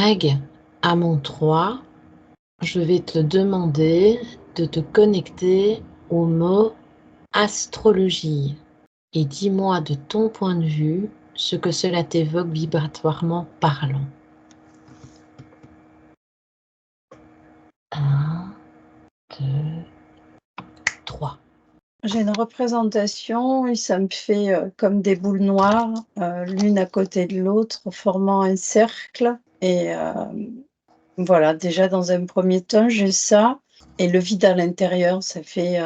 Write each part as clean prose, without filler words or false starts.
Nag, à mon 3, je vais te demander de te connecter au mot astrologie et dis-moi de ton point de vue ce que cela t'évoque vibratoirement parlant. 1, 2, 3. J'ai une représentation et ça me fait comme des boules noires, l'une à côté de l'autre, formant un cercle. Et voilà, déjà dans un premier temps, j'ai ça. Et le vide à l'intérieur, ça fait...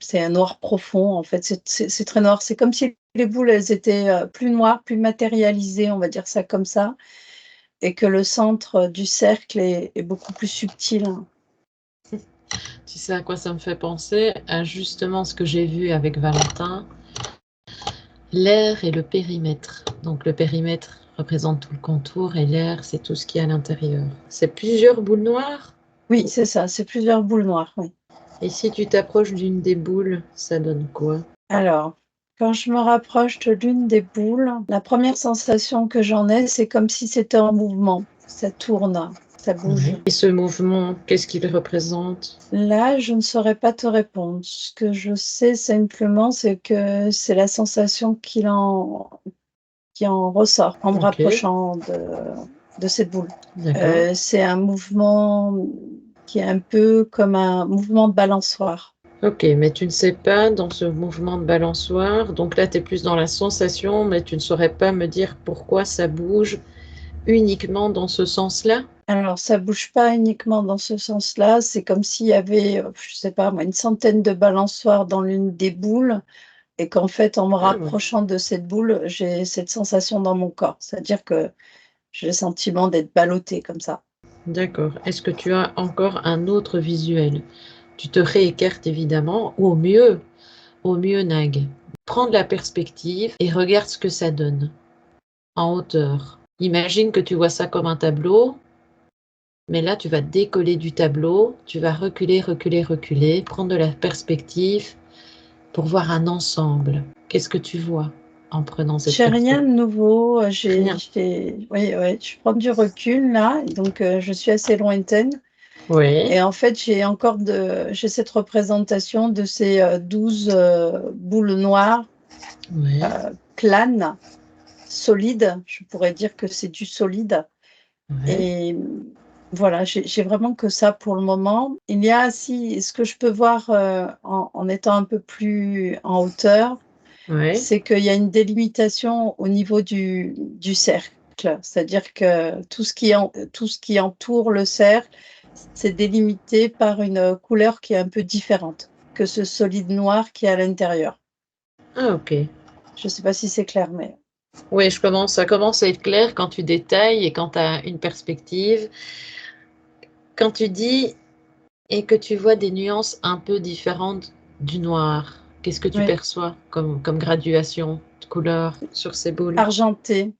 c'est un noir profond, en fait. C'est très noir. C'est comme si les boules, elles étaient plus noires, plus matérialisées, on va dire ça comme ça. Et que le centre du cercle est beaucoup plus subtil. Tu sais à quoi ça me fait penser? À justement ce que j'ai vu avec Valentin, l'air et le périmètre. Donc le périmètre représente tout le contour et l'air, c'est tout ce qui est à l'intérieur. C'est plusieurs boules noires? Oui, c'est ça, c'est plusieurs boules noires, oui. Et si tu t'approches d'une des boules, ça donne quoi? Alors, quand je me rapproche de l'une des boules, la première sensation que j'en ai, c'est comme si c'était en mouvement. Ça tourne, ça bouge. Et ce mouvement, qu'est-ce qu'il représente? Là, je ne saurais pas te répondre. Ce que je sais simplement, c'est que c'est la sensation qui en ressort en me rapprochant de cette boule. D'accord. C'est un mouvement qui est un peu comme un mouvement de balançoire. Ok, mais tu ne sais pas dans ce mouvement de balançoire, donc là tu es plus dans la sensation, mais tu ne saurais pas me dire pourquoi ça bouge uniquement dans ce sens-là? Alors, ça bouge pas uniquement dans ce sens-là. C'est comme s'il y avait, je sais pas moi, une centaine de balançoires dans l'une des boules et qu'en fait, en me Ah ouais. rapprochant de cette boule, j'ai cette sensation dans mon corps. C'est-à-dire que j'ai le sentiment d'être ballottée comme ça. D'accord. Est-ce que tu as encore un autre visuel? Tu te réécartes évidemment, ou au mieux Nag. Prends de la perspective et regarde ce que ça donne en hauteur. Imagine que tu vois ça comme un tableau, mais là tu vas décoller du tableau, tu vas reculer, reculer, reculer, prendre de la perspective pour voir un ensemble. Qu'est-ce que tu vois en prenant cette J'ai rien de perspective? nouveau. Rien. Oui, ouais, je prends du recul là, donc je suis assez lointaine. Oui. Et en fait, j'ai cette représentation de ces 12 boules noires Oui. planes, solide, je pourrais dire que c'est du solide. Oui. Et voilà, j'ai vraiment que ça pour le moment. Il y a aussi ce que je peux voir en étant un peu plus en hauteur, Oui. c'est qu'il y a une délimitation au niveau du cercle. C'est-à-dire que tout ce qui entoure le cercle, c'est délimité par une couleur qui est un peu différente que ce solide noir qui est à l'intérieur. Ah ok. Je ne sais pas si c'est clair, mais... Oui, ça commence à être clair quand tu détailles et quand tu as une perspective. Quand tu dis et que tu vois des nuances un peu différentes du noir, qu'est-ce que tu Oui, perçois comme graduation de couleur sur ces boules? argenté,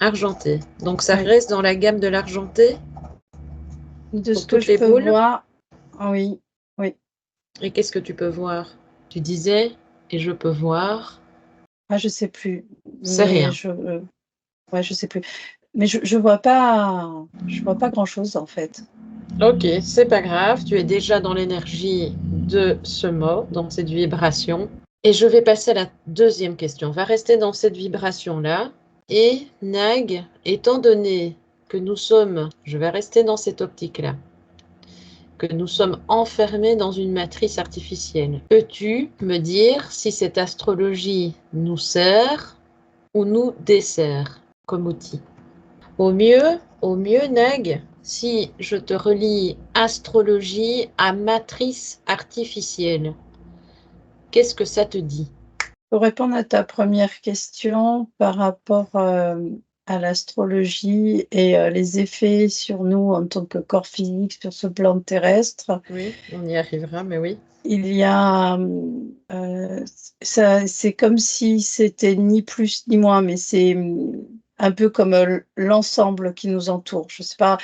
Argenté. Donc ça oui. reste dans la gamme de l'argenté De pour ce que toutes je les peux boules? voir, oui, oui. Et qu'est-ce que tu peux voir? Tu disais, et je peux voir, Ah, je sais plus, c'est mais rien. ouais, je sais plus. Mais je vois pas grand-chose en fait. Ok, c'est pas grave, tu es déjà dans l'énergie de ce mot, dans cette vibration. Et je vais passer à la deuxième question. On va rester dans cette vibration-là. Et Nag, étant donné que nous sommes, je vais rester dans cette optique-là, que nous sommes enfermés dans une matrice artificielle, peux-tu me dire si cette astrologie nous sert ou nous dessert comme outil? Au mieux, Nag, si je te relie astrologie à matrice artificielle, qu'est-ce que ça te dit? Pour répondre à ta première question par rapport, à l'astrologie et les effets sur nous en tant que corps physique sur ce plan terrestre, Oui, on y arrivera, mais oui. il y a, ça c'est comme si c'était ni plus ni moins, mais c'est, un peu comme, l'ensemble qui nous entoure. Je sais pas,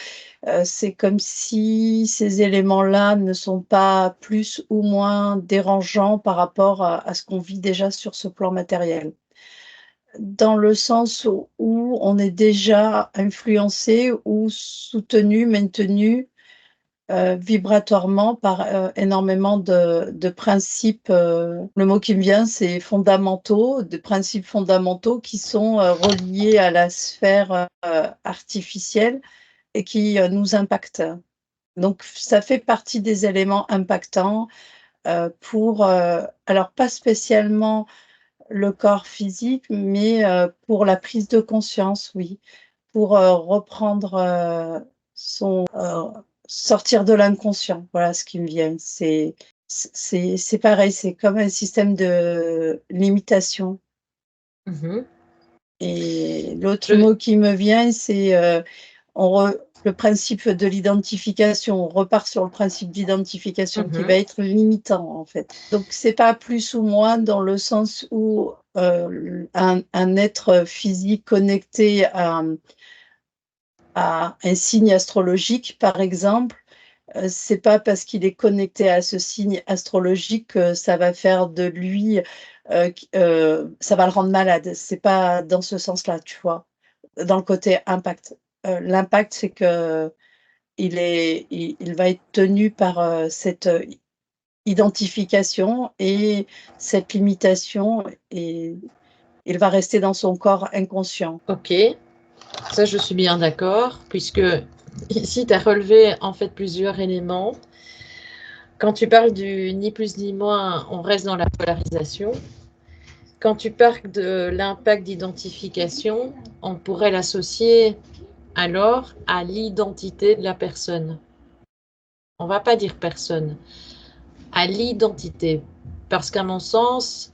c'est comme si ces éléments-là ne sont pas plus ou moins dérangeants par rapport à ce qu'on vit déjà sur ce plan matériel. dans le sens où on est déjà influencé ou soutenu, maintenu vibratoirement par énormément de principes. Le mot qui me vient, c'est fondamentaux, de principes fondamentaux qui sont reliés à la sphère artificielle et qui nous impactent. Donc, ça fait partie des éléments impactants pour, alors pas spécialement le corps physique, mais pour la prise de conscience, oui, pour reprendre sortir de l'inconscient. Voilà ce qui me vient. C'est pareil, c'est comme un système de limitation. Mhm. Et l'autre Je- mot qui me vient, c'est le principe de l'identification. On repart sur le principe d'identification qui va Mhm. être limitant, en fait. Donc, c'est pas plus ou moins dans le sens où un être physique connecté à un signe astrologique, par exemple, c'est pas parce qu'il est connecté à ce signe astrologique que ça va faire de lui, ça va le rendre malade. C'est pas dans ce sens-là, tu vois? Dans le côté impact. L'impact, c'est qu'il il va être tenu par, cette, identification et cette limitation et il va rester dans son corps inconscient. Ok, ça je suis bien d'accord, puisque ici tu as relevé en fait plusieurs éléments. Quand tu parles du ni plus ni moins, on reste dans la polarisation. Quand tu parles de l'impact d'identification, on pourrait l'associer alors à l'identité de la personne. On ne va pas dire personne, à l'identité. Parce qu'à mon sens,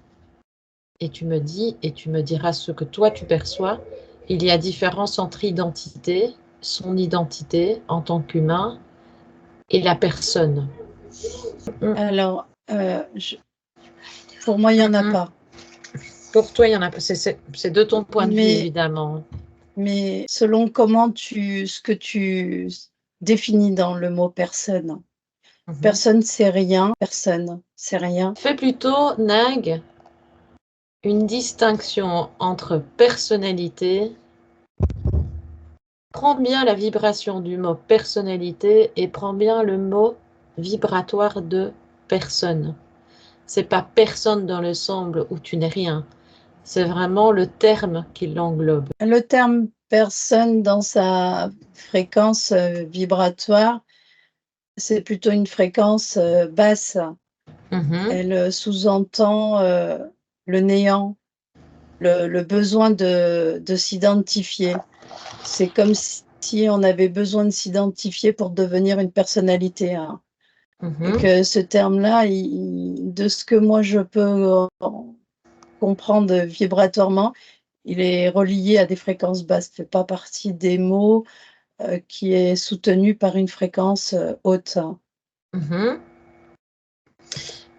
et tu me dis, et tu me diras ce que toi tu perçois, il y a différence entre identité, son identité en tant qu'humain, et la personne. Alors, pour moi, il y en a pas. Pour toi, il y en a pas. C'est de ton point de vue, Mais évidemment. selon ce que tu définis dans le mot personne. Mhm. Personne c'est rien, personne c'est rien. Fais plutôt, Nag, une distinction entre personnalité. Prends bien la vibration du mot personnalité et prends bien le mot vibratoire de personne. C'est pas personne dans le semble où tu n'es rien. C'est vraiment le terme qui l'englobe. Le terme personne dans sa fréquence vibratoire, c'est plutôt une fréquence basse. Mhm. Elle sous-entend le néant, le besoin de s'identifier. C'est comme si on avait besoin de s'identifier pour devenir une personnalité, hein. Et Mhm. que ce terme-là, de ce que moi je peux comprendre vibratoirement, il est relié à des fréquences basses. Il ne fait pas partie des mots qui est soutenu par une fréquence haute. Mhm.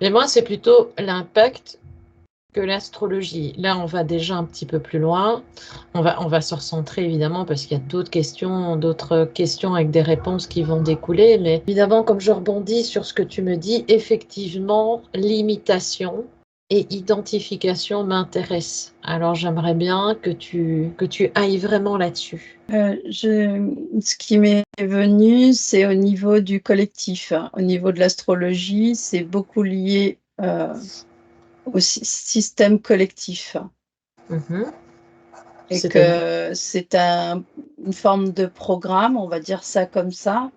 Mais moi, c'est plutôt l'impact que l'astrologie. Là, on va déjà un petit peu plus loin. On va se recentrer évidemment parce qu'il y a d'autres questions avec des réponses qui vont découler. Mais évidemment, comme je rebondis sur ce que tu me dis, effectivement, limitation et identification m'intéressent. Alors, j'aimerais bien que tu ailles vraiment là-dessus. Ce qui m'est venu, c'est au niveau du collectif, hein. Au niveau de l'astrologie, c'est beaucoup lié au système collectif Mhm. et C'est-à-dire? que c'est une forme de programme, on va dire ça comme ça,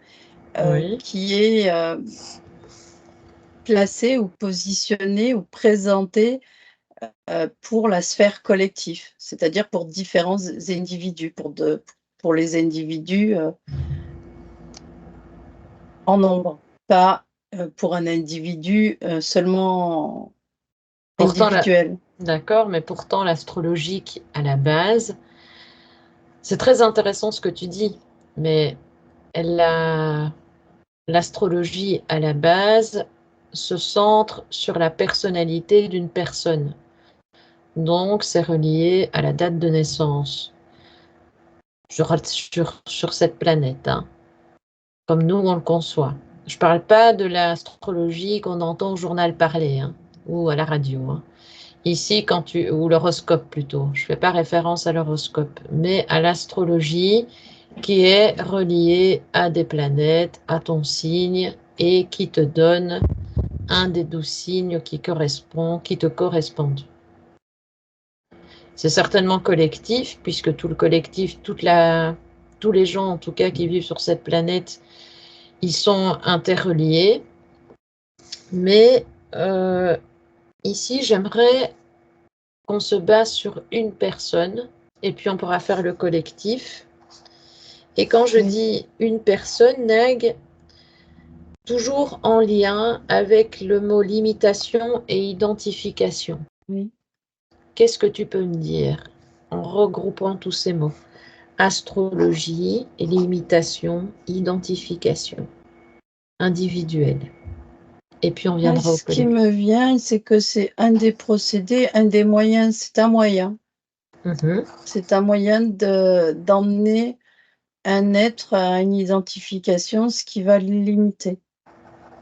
Oui. qui est placé ou positionné ou présenté pour la sphère collective, c'est-à-dire pour différents individus, pour les individus en nombre, pas pour un individu seulement Pourtant, individuel. d'accord, mais pourtant, l'astrologique à la base, c'est très intéressant ce que tu dis, mais la- l'astrologie à la base se centre sur la personnalité d'une personne. Donc, c'est relié à la date de naissance sur cette planète, hein, comme nous, on le conçoit. Je ne parle pas de l'astrologie qu'on entend au journal parler, hein, ou à la radio, hein. Ici, ou l'horoscope plutôt, je ne fais pas référence à l'horoscope, mais à l'astrologie qui est reliée à des planètes, à ton signe et qui te donne un des 12 signes qui te correspondent. C'est certainement collectif, puisque tout le collectif, tous les gens en tout cas qui vivent sur cette planète, ils sont interreliés. Mais ici, j'aimerais qu'on se base sur une personne et puis on pourra faire le collectif. Et quand je dis une personne, Nag, toujours en lien avec le mot limitation et identification. Oui. Qu'est-ce que tu peux me dire en regroupant tous ces mots? Astrologie, limitation, identification, individuelle. Et puis on viendra au Ce qui collectif. me vient, c'est que c'est un des procédés, un des moyens, c'est un moyen. C'est un moyen d'emmener un être à une identification, ce qui va le limiter.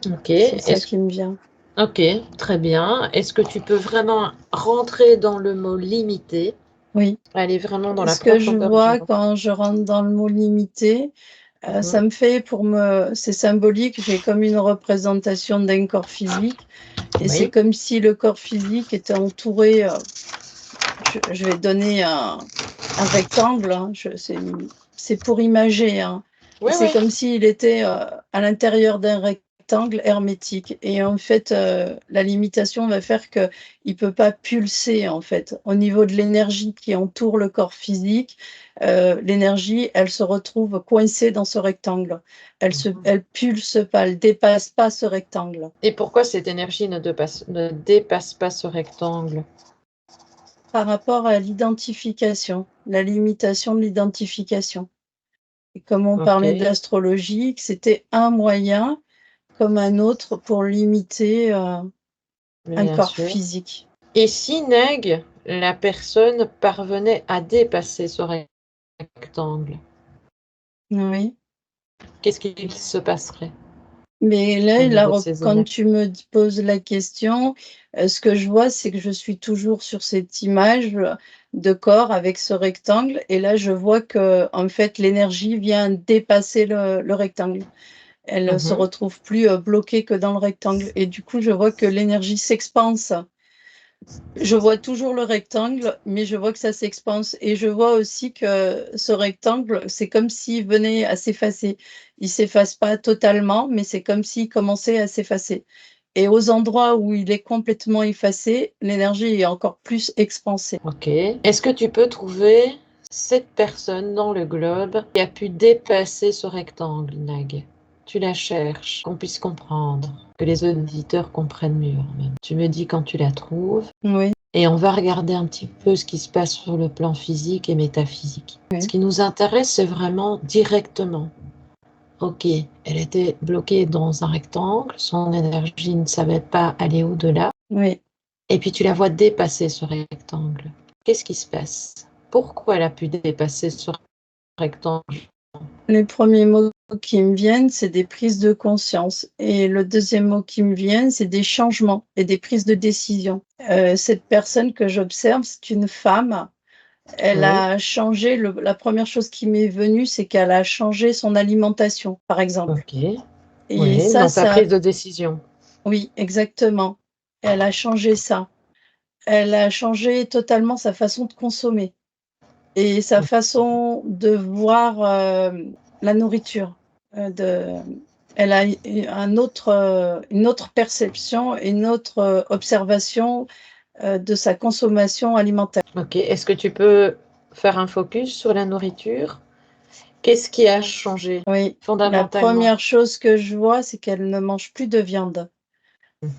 Ok. C'est ça qui me vient. Ok, très bien. Est-ce que tu peux vraiment rentrer dans le mot limité? Oui. Aller vraiment dans la Ce que je profondeur du vois mot. quand je rentre dans le mot limité, ça me fait c'est symbolique, j'ai comme une représentation d'un corps physique et c'est Oui. comme si le corps physique était entouré, je vais donner un rectangle, hein, c'est pour imager, hein. Oui, C'est oui. comme s'il était, à l'intérieur d'un rectangle hermétique et en fait, la limitation va faire qu'il ne peut pas pulser, en fait. Au niveau de l'énergie qui entoure le corps physique, l'énergie, elle se retrouve coincée dans ce rectangle. Elle pulse pas, elle dépasse pas ce rectangle. Et pourquoi cette énergie ne dépasse pas ce rectangle? Par rapport à l'identification, la limitation de l'identification. Et comme on parlait Ok, d'astrologie, que c'était un moyen comme un autre pour limiter un bien corps sûr. physique. Et si Neg, la personne parvenait à dépasser ce rectangle, Oui. qu'est-ce qu'il se passerait Mais au là, niveau de ces quand énergies? tu me poses la question, ce que je vois, c'est que je suis toujours sur cette image de corps avec ce rectangle. Et là, je vois que en fait, l'énergie vient dépasser le rectangle. Elle ne se retrouve plus bloquée que dans le rectangle. Et du coup, je vois que l'énergie s'expanse. Je vois toujours le rectangle, mais je vois que ça s'expanse et je vois aussi que ce rectangle, c'est comme s'il venait à s'effacer. Il s'efface pas totalement, mais c'est comme s'il commençait à s'effacer et aux endroits où il est complètement effacé, l'énergie est encore plus expansée. Ok. Est-ce que tu peux trouver cette personne dans le globe qui a pu dépasser ce rectangle, Nag? Tu la cherches, qu'on puisse comprendre, que les auditeurs comprennent mieux en même. Tu me dis quand tu la trouves. Oui, Et on va regarder un petit peu ce qui se passe sur le plan physique et métaphysique. Ce oui, qui nous intéresse, c'est vraiment directement. Ok, elle était bloquée dans un rectangle, son énergie ne savait pas aller au-delà, oui. et puis tu la vois dépasser ce rectangle. Qu'est-ce qui se passe? Pourquoi elle a pu dépasser ce rectangle? Les premiers mots qui me viennent, c'est des prises de conscience et le deuxième mot qui me vient, c'est des changements et des prises de décision. Cette personne que j'observe, c'est une femme. Elle Oui, a changé la première chose qui m'est venue, c'est qu'elle a changé son alimentation, par exemple. ok. Et Oui, ça dans sa prise de décision. oui, exactement. Elle a changé ça. Elle a changé totalement sa façon de consommer et sa façon de voir, la nourriture, de elle a une autre perception, une autre, observation, de sa consommation alimentaire. Ok, est-ce que tu peux faire un focus sur la nourriture? Qu'est-ce qui a changé Oui, la fondamentalement? première chose que je vois, c'est qu'elle ne mange plus de viande.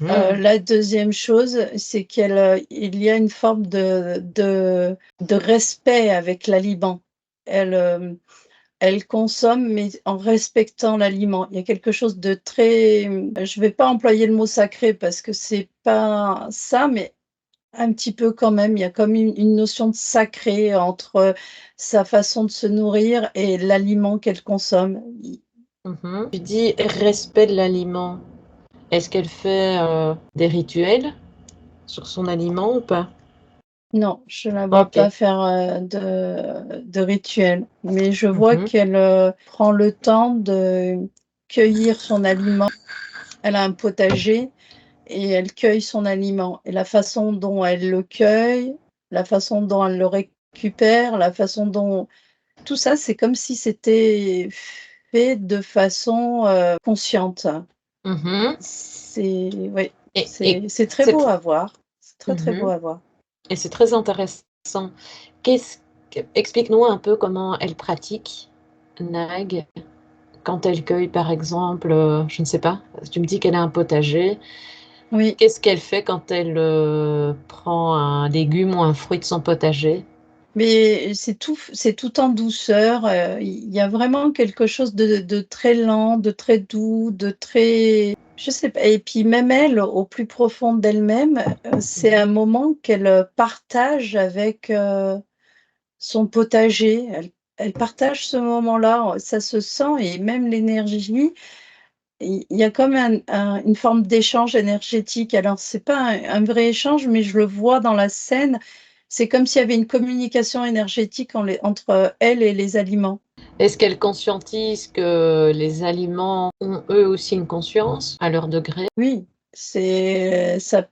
La deuxième chose, c'est il y a une forme de respect avec l'aliment. Elle, elle consomme, mais en respectant l'aliment. Il y a quelque chose de très, je vais pas employer le mot sacré parce que c'est pas ça, mais un petit peu quand même. Il y a comme une notion de sacré entre sa façon de se nourrir et l'aliment qu'elle consomme. Tu dis respect de l'aliment. Est-ce qu'elle fait des rituels? sur son aliment ou pas? Non, je la vois Ok. pas faire de rituel, mais je vois Mhm. qu'elle prend le temps de cueillir son aliment. Elle a un potager et elle cueille son aliment. Et la façon dont elle le cueille, la façon dont elle le récupère, la façon dont tout ça, c'est comme si c'était fait de façon consciente. Mhm. C'est oui, Et c'est très c'est beau tr- à voir. C'est très, très beau Mhm. à voir. Et c'est très intéressant. Qu'est-ce Explique-nous un peu comment elle pratique, Nag, quand elle cueille, par exemple, je ne sais pas, tu me dis qu'elle a un potager. Oui. Qu'est-ce qu'elle fait quand elle prend un légume ou un fruit de son potager? Mais c'est tout en douceur, il y a vraiment quelque chose de très lent, de très doux, de très je sais pas et puis même elle, au plus profond d'elle-même, c'est un moment qu'elle, partage avec, son potager. Elle partage ce moment-là, ça se sent et même l'énergie, il y a comme une forme d'échange énergétique. Alors c'est pas un vrai échange, mais je le vois dans la scène. C'est comme s'il y avait une communication énergétique entre elle et les aliments. Est-ce qu'elle conscientise que les aliments ont eux aussi une conscience à leur degré? Oui, c'est ça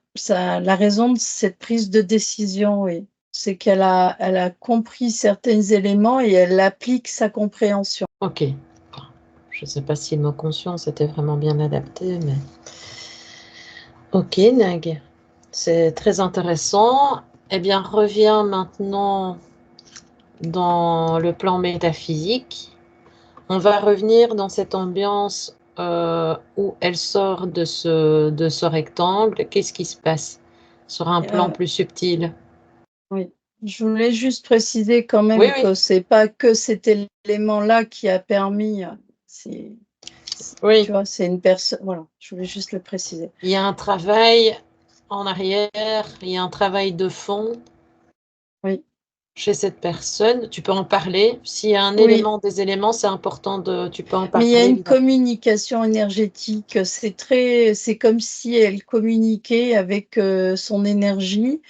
la raison de cette prise de décision, oui. C'est elle a compris certains éléments et elle applique sa compréhension. Ok. Enfin, je ne sais pas si le mot conscience était vraiment bien adapté, mais... Ok, Nag. C'est très intéressant. Eh bien, reviens maintenant dans le plan métaphysique. On va revenir dans cette ambiance où elle sort de ce rectangle. Qu'est-ce qui se passe sur un plan Heu, plus subtil? oui. Je voulais juste préciser quand Oui, même oui, que c'est pas que cet élément-là qui a permis, c'est oui. tu vois? C'est une personne voilà, je voulais juste le préciser. Il y a un travail en arrière, il y a un travail de fond Oui, chez cette personne. Tu peux en parler. S'il y a un oui, élément, des éléments, c'est important de... Tu peux en mais il y a parler, une évidemment. communication énergétique, c'est comme si elle communiquait avec, son énergie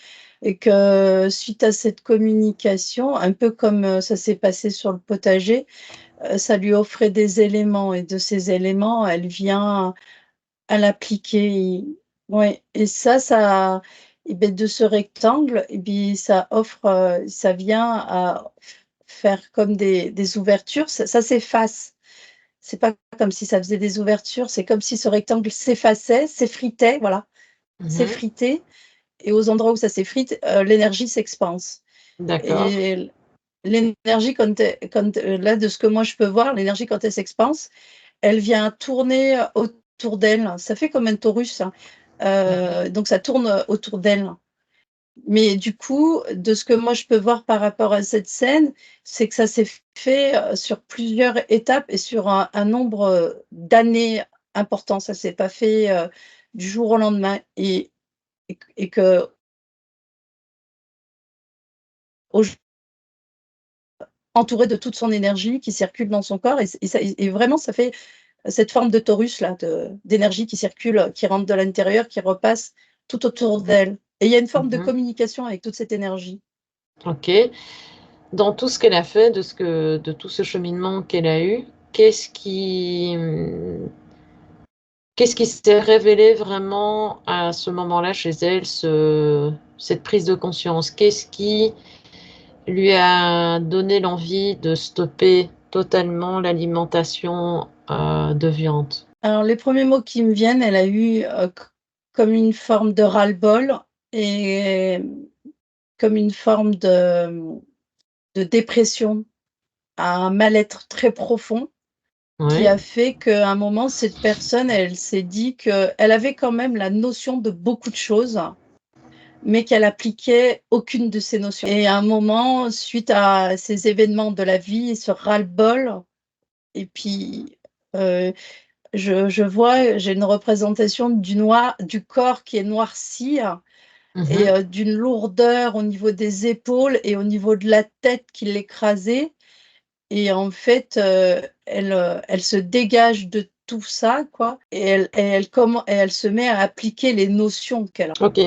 et que suite à cette communication, un peu comme, ça s'est passé sur le potager, ça lui offrait des éléments et de ces éléments, elle vient à l'appliquer. Ouais et ça et beh, de ce rectangle et puis ça offre, ça vient à faire comme des ouvertures, ça s'efface. C'est pas comme si ça faisait des ouvertures, c'est comme si ce rectangle s'effaçait, s'effritait, voilà, Mhm. s'effritait et aux endroits où ça s'effrite, l'énergie s'expanse D'accord. et l'énergie là, de ce que moi je peux voir, l'énergie quand elle s'expanse, elle vient tourner autour d'elle. Ça fait comme un torus, hein, Mhm. donc ça tourne, autour d'elle. Mais du coup, de ce que moi je peux voir par rapport à cette scène, c'est que ça s'est fait, sur plusieurs étapes et sur un nombre, d'années important. Ça s'est pas fait, du jour au lendemain et qu'aujour entouré de toute son énergie qui circule dans son corps et vraiment ça fait cette forme de torus là, d'énergie qui circule, qui rentre de l'intérieur, qui repasse tout autour d'elle et il y a une forme de Mhm. communication avec toute cette énergie. Ok. Dans tout ce qu'elle a fait, de tout ce cheminement qu'elle a eu, qu'est-ce qui s'est révélé vraiment à ce moment-là chez elle, cette prise de conscience? Qu'est-ce qui lui a donné l'envie de stopper totalement l'alimentation de viande? Alors les premiers mots qui me viennent, elle a eu, comme une forme de ras-le-bol et comme une forme de dépression, un mal-être très profond qui Oui. a fait qu'à un moment, cette personne, elle s'est dit qu'elle avait quand même la notion de beaucoup de choses, mais qu'elle appliquait aucune de ces notions et à un moment, suite à ces événements de la vie, ce ras-le-bol et puis, heu je vois, j'ai une représentation du corps qui est noirci et Mhm. d'une lourdeur au niveau des épaules et au niveau de la tête qui l'écrasait et en fait, elle se dégage de tout ça quoi et elle se met à appliquer les notions qu'elle a. Ok.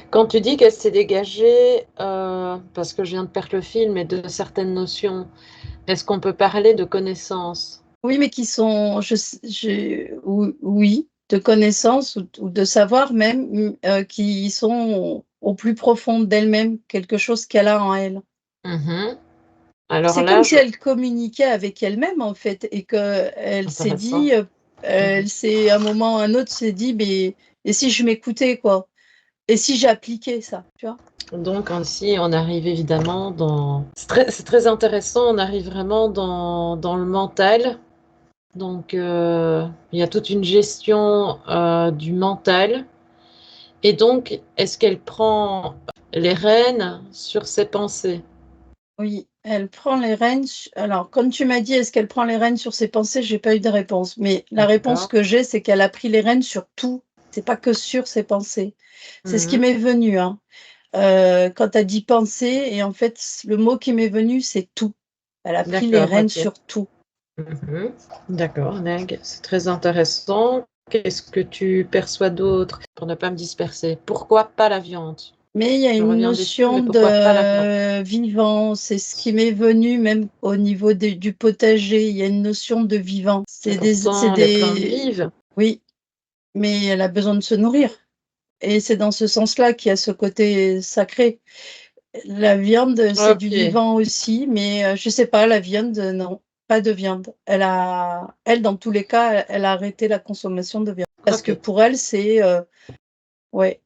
Quand tu dis qu'elle s'est dégagée, parce que je viens de perdre le fil, mais de certaines notions, est-ce qu'on peut parler de connaissances? Oui, mais qui sont, oui, de connaissances ou de savoir même, qui sont au plus profond d'elle-même, quelque chose qu'elle a en elle. Mhm. Alors C'est là, comme si elle communiquait avec elle-même, en fait, et qu'elle s'est intéressant. dit, Mhm. elle s'est, à un moment ou à un autre, s'est dit, mais et si je m'écoutais, quoi? Et si j'appliquais ça, tu vois? Donc ainsi, on arrive évidemment dans... C'est très intéressant, on arrive vraiment dans le mental. Donc il y a toute une gestion du mental. Et donc, est-ce qu'elle prend les rênes sur ses pensées? Oui, elle prend les rênes. Alors, comme tu m'as dit, est-ce qu'elle prend les rênes sur ses pensées? J'ai pas eu de réponse. Mais la réponse D'accord. que j'ai, c'est qu'elle a pris les rênes sur tout. C'est pas que sur ses pensées. C'est ce qui Mhm. m'est venu, hein. Quand tu as dit penser, et en fait, le mot qui m'est venu, c'est tout. Elle a pris les D'accord, rênes ok. sur tout. Mhm. D'accord, Neg, c'est très intéressant. Qu'est-ce que tu perçois d'autre pour ne pas me disperser? Pourquoi pas la viande? Mais il y a Je une reviens dessus, notion mais pourquoi pas la viande? de vivant. C'est ce qui m'est venu même au niveau du potager. Il y a une notion de vivant. Et pourtant, les plantes vivent. Oui, mais elle a besoin de se nourrir. Et c'est dans ce sens-là qu'il y a ce côté sacré. La viande, c'est du Ok, vivant aussi, mais je sais pas, la viande, non, pas de viande. Elle, dans tous les cas, elle a arrêté la consommation de viande. Parce que ok. pour elle, c'est, ouais,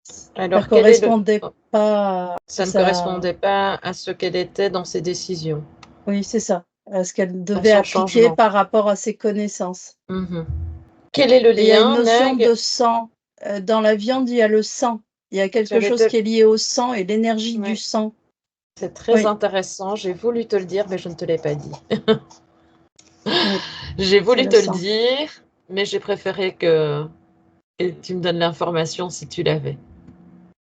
ça Alors, quel est le... correspondait pas à Ça ne sa... correspondait pas à ce qu'elle était dans ses décisions, Oui, c'est ça, à ce qu'elle dans devait son appliquer changement. par rapport à ses connaissances. Mhm. Quel est le Et il y a une lien, notion Neg? de sang. Dans la viande, il y a le sang. Il y a quelque J'allais chose te... qui est lié au sang et l'énergie du Ouais, sang. c'est très Oui, intéressant. J'ai voulu te le dire, mais je ne te l'ai pas dit. oui, J'ai c'est voulu le te le sang. dire, mais j'ai préféré que tu me donnes l'information si tu l'avais.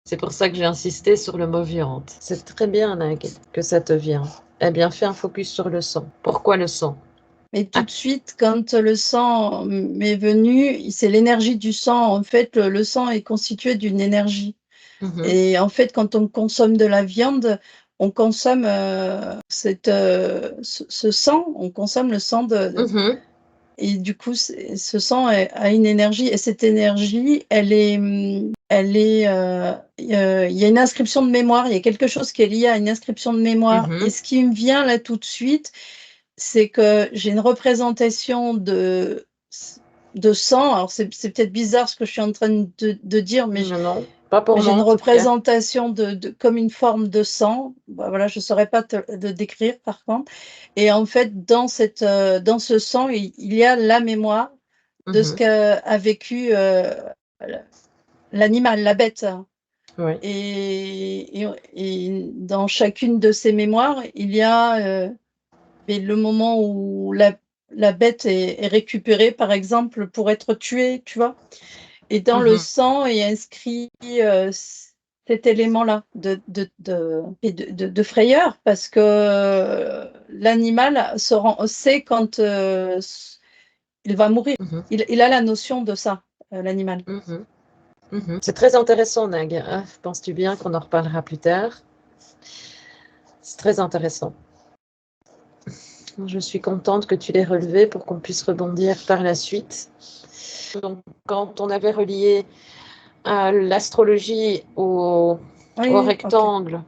C'est pour ça que j'ai insisté sur le mot viande. C'est très bien, Nag, que ça te vient. Eh bien, fais un focus sur le sang. Pourquoi le sang? Mais tout Ah, de suite, quand le sang m'est venu, c'est l'énergie du sang. En fait, le sang est constitué d'une énergie. mhm, Et en fait, quand on consomme de la viande, on consomme ce sang, on consomme le sang mhm, et du coup, ce sang a une énergie. Et cette énergie, il y a une inscription de mémoire. Il y a quelque chose qui est lié à une inscription de mémoire. Et mhm, ce qui me vient là tout de suite, c'est que j'ai une représentation de sang. Alors, c'est peut-être bizarre ce que je suis en train de dire, mais non, non, pas pour j'ai moi une en tout cas. représentation comme une forme de sang. Bah, voilà, je ne saurais pas de décrire par contre. Et en fait, dans ce sang, il y a la mémoire de ce Mhm, qu'a vécu l'animal, la bête. oui. Et dans chacune de ces mémoires, il y a mais le moment où la bête est récupérée, par exemple, pour être tuée, tu vois. Et dans le Mhm, sang est inscrit cet élément-là de frayeur, parce que l'animal sait quand il va mourir. mhm, Il a la notion de ça, l'animal. mhm, mhm. C'est très intéressant, Nag. Ah, penses-tu bien qu'on en reparlera plus tard? C'est très intéressant. Je suis contente que tu l'aies relevé pour qu'on puisse rebondir par la suite. Donc, quand on avait relié l'astrologie Oui, au oui, ok, rectangle,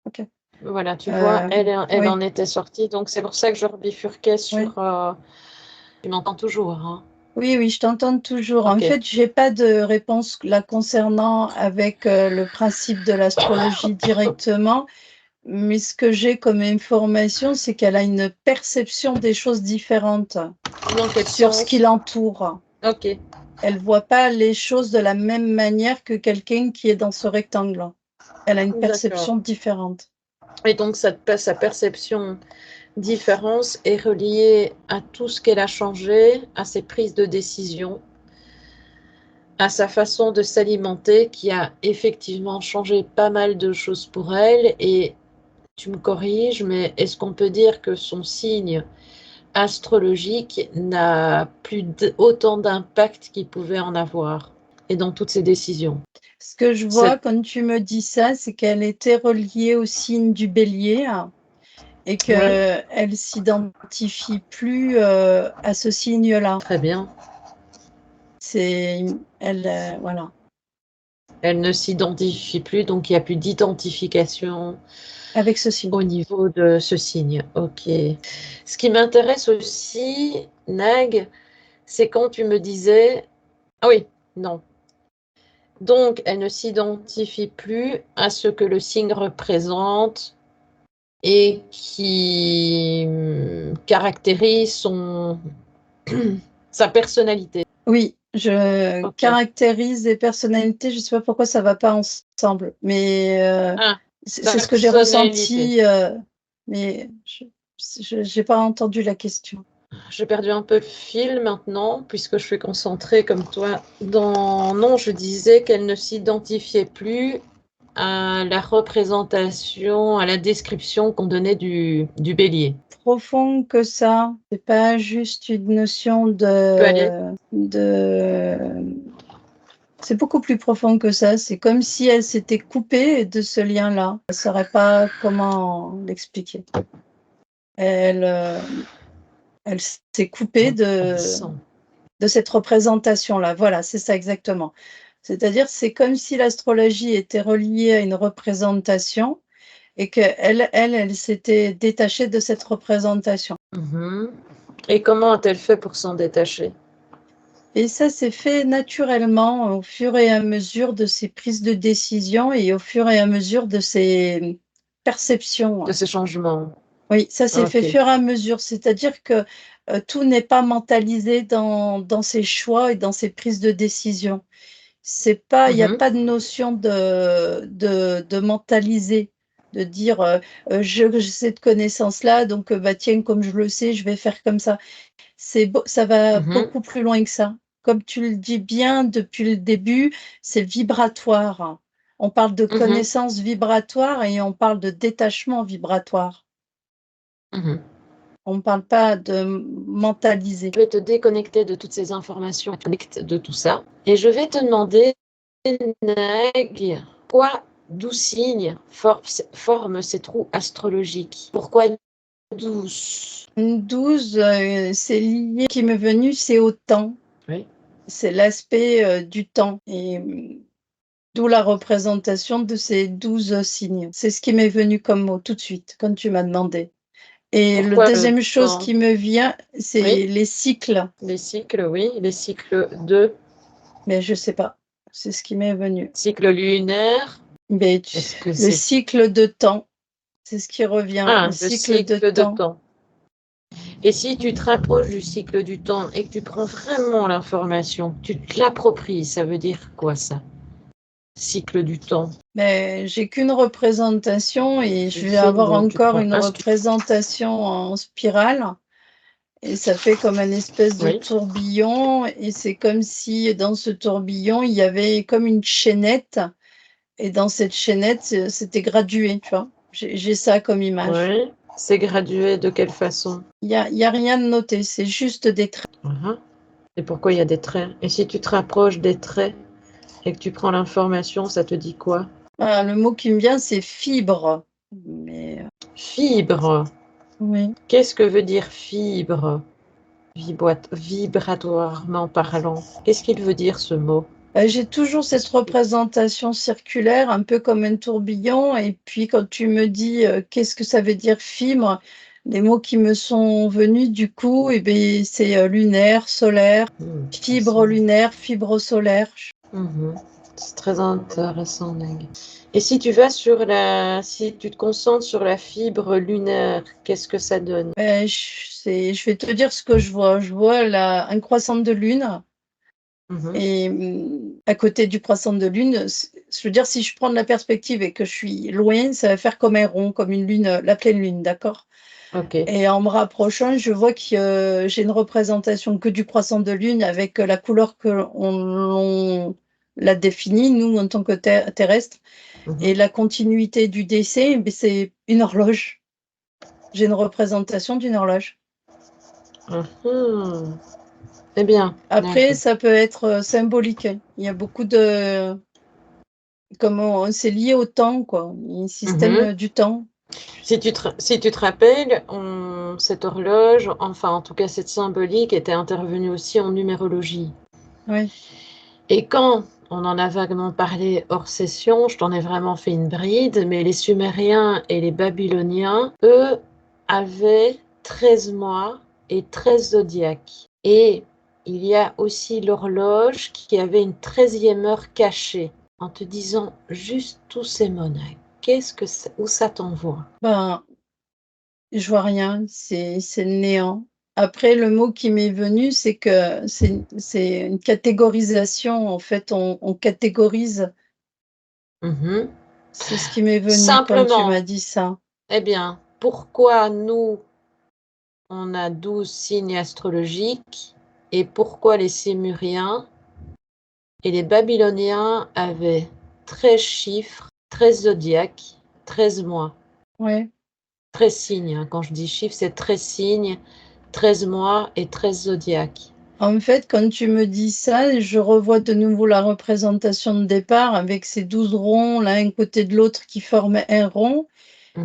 ok. voilà, tu vois, Euh, elle en oui, était sortie. Donc, c'est pour ça que je bifurquais oui. sur... tu m'entends toujours, hein? Oui, oui, je t'entends toujours. En Ok. fait, j'ai pas de réponse là concernant avec le principe de l'astrologie directement. Mais ce que j'ai comme information, c'est qu'elle a une perception des choses différentes Dans quel sur ce qui sens? l'entoure. Ok. Elle voit pas les choses de la même manière que quelqu'un qui est dans ce rectangle. Elle a une D'accord. perception différente. Et donc, sa perception différence est reliée à tout ce qu'elle a changé, à ses prises de décision, à sa façon de s'alimenter qui a effectivement changé pas mal de choses pour elle. Et tu me corriges, mais est-ce qu'on peut dire que son signe astrologique n'a plus autant d'impact qu'il pouvait en avoir? et dans toutes ses décisions. Ce que je vois quand tu me dis ça, c'est qu'elle était reliée au signe du Bélier et qu'elle ne s'identifie plus à ce signe-là. Très bien. Voilà. Elle ne s'identifie plus, donc il n'y a plus d'identification Avec ce signe. au niveau de ce signe. Ok. Ce qui m'intéresse aussi, Nag, c'est quand tu me disais... Ah oui, non. Donc, elle ne s'identifie plus à ce que le signe représente et qui caractérise sa personnalité. Oui, je Ok. caractérise les personnalités, je ne sais pas pourquoi ça ne va pas ensemble, mais c'est ce que j'ai ressenti, mais je n'ai pas entendu la question. J'ai perdu un peu le fil maintenant, puisque je suis concentrée comme toi. Non, je disais qu'elle ne s'identifiait plus à la représentation, à la description qu'on donnait du bélier. Profond que ça, c'est pas juste une notion c'est beaucoup plus profond que ça. C'est comme si elle s'était coupée de ce lien-là. Je ne saurais pas comment l'expliquer. Elle s'est coupée de cette représentation-là. Voilà, c'est ça exactement. C'est-à-dire, c'est comme si l'astrologie était reliée à une représentation et qu'elle elle s'était détachée de cette représentation. Et comment a-t-elle fait pour s'en détacher? Et ça s'est fait naturellement au fur et à mesure de ses prises de décision et au fur et à mesure de ses perceptions. De ces changements. Oui, ça s'est fait au fur et à mesure. C'est-à-dire que tout n'est pas mentalisé dans ses choix et dans ses prises de décision. Il n'y a pas de notion de mentaliser, de dire j'ai cette connaissance-là, donc tiens, comme je le sais, je vais faire comme ça. Ça va beaucoup plus loin que ça. Comme tu le dis bien depuis le début, c'est vibratoire. On parle de connaissance vibratoire et on parle de détachement vibratoire. On ne parle pas de mentaliser. Je vais te déconnecter de toutes ces informations, de tout ça. Et je vais te demander, Nag, d'où signe forme ces trous astrologiques? Pourquoi 12? 12, c'est lié, qui m'est venu, c'est au temps. Oui. C'est l'aspect du temps. Et d'où la représentation de ces 12 signes. C'est ce qui m'est venu comme mot tout de suite, quand tu m'as demandé. Et la deuxième chose qui me vient, c'est les cycles. Les cycles, oui. Les cycles de... Mais je ne sais pas. C'est ce qui m'est venu. Cycle lunaire. Mais le cycle de temps, c'est ce qui revient. Ah, le cycle de temps. Et si tu te rapproches du cycle du temps et que tu prends vraiment l'information, tu te l'appropries, ça veut dire quoi ça? Cycle du temps. Mais j'ai qu'une représentation et je vais avoir encore une représentation en spirale. Et ça fait comme un espèce de tourbillon. Et c'est comme si dans ce tourbillon, il y avait comme une chaînette. Et dans cette chaînette, c'était gradué, tu vois. J'ai ça comme image. Oui. C'est gradué de quelle façon? Il y a rien de noté, c'est juste des traits. Et pourquoi il y a des traits? Et si tu te rapproches des traits et que tu prends l'information, ça te dit quoi? Le mot qui me vient, c'est fibre. Fibre. Oui. Qu'est-ce que veut dire fibre? Vibratoirement parlant. Qu'est-ce qu'il veut dire ce mot? J'ai toujours cette représentation circulaire, un peu comme un tourbillon. Et puis, quand tu me dis qu'est-ce que ça veut dire fibre, les mots qui me sont venus, du coup, c'est lunaire, solaire, fibre lunaire, fibre solaire. C'est très intéressant, Nag. Et si tu te concentres sur la fibre lunaire, qu'est-ce que ça donne? Je vais te dire ce que je vois. Je vois un croissant de lune. Et à côté du croissant de lune, je veux dire, si je prends de la perspective et que je suis loin, ça va faire comme un rond, comme une lune, la pleine lune, d'accord? Et en me rapprochant, je vois que j'ai une représentation que du croissant de lune avec la couleur que on l'a définie, nous, en tant que terrestre. Et la continuité du décès, c'est une horloge. J'ai une représentation d'une horloge. Eh bien, Après, Nag. ça peut être symbolique. Il y a beaucoup de... Comment c'est lié au temps, quoi. Un système du temps. Si tu te rappelles, cette horloge, enfin en tout cas cette symbolique, était intervenue aussi en numérologie. Oui, Et quand on en a vaguement parlé hors session, je t'en ai vraiment fait une bride, mais les Sumériens et les Babyloniens, eux, avaient 13 mois et 13 zodiaques. Et il y a aussi l'horloge qui avait une 13e heure cachée, en te disant juste tous ces monnaies. Où ça t'envoie? ben, je vois rien, c'est le néant. Après, le mot qui m'est venu, c'est que c'est une catégorisation. En fait, on catégorise. Mhm. C'est ce qui m'est venu quand tu m'as Simplement, dit ça. eh bien, pourquoi nous, on a 12 signes astrologiques et pourquoi les Sémuriens et les Babyloniens avaient 13 chiffres, 13 zodiaques, 13 mois, Ouais. 13 signes, hein. Quand je dis chiffres, c'est 13 signes, 13 mois et 13 zodiaques. En fait, quand tu me dis ça, je revois de nouveau la représentation de départ avec ces 12 ronds l'un à côté de l'autre qui forment un rond.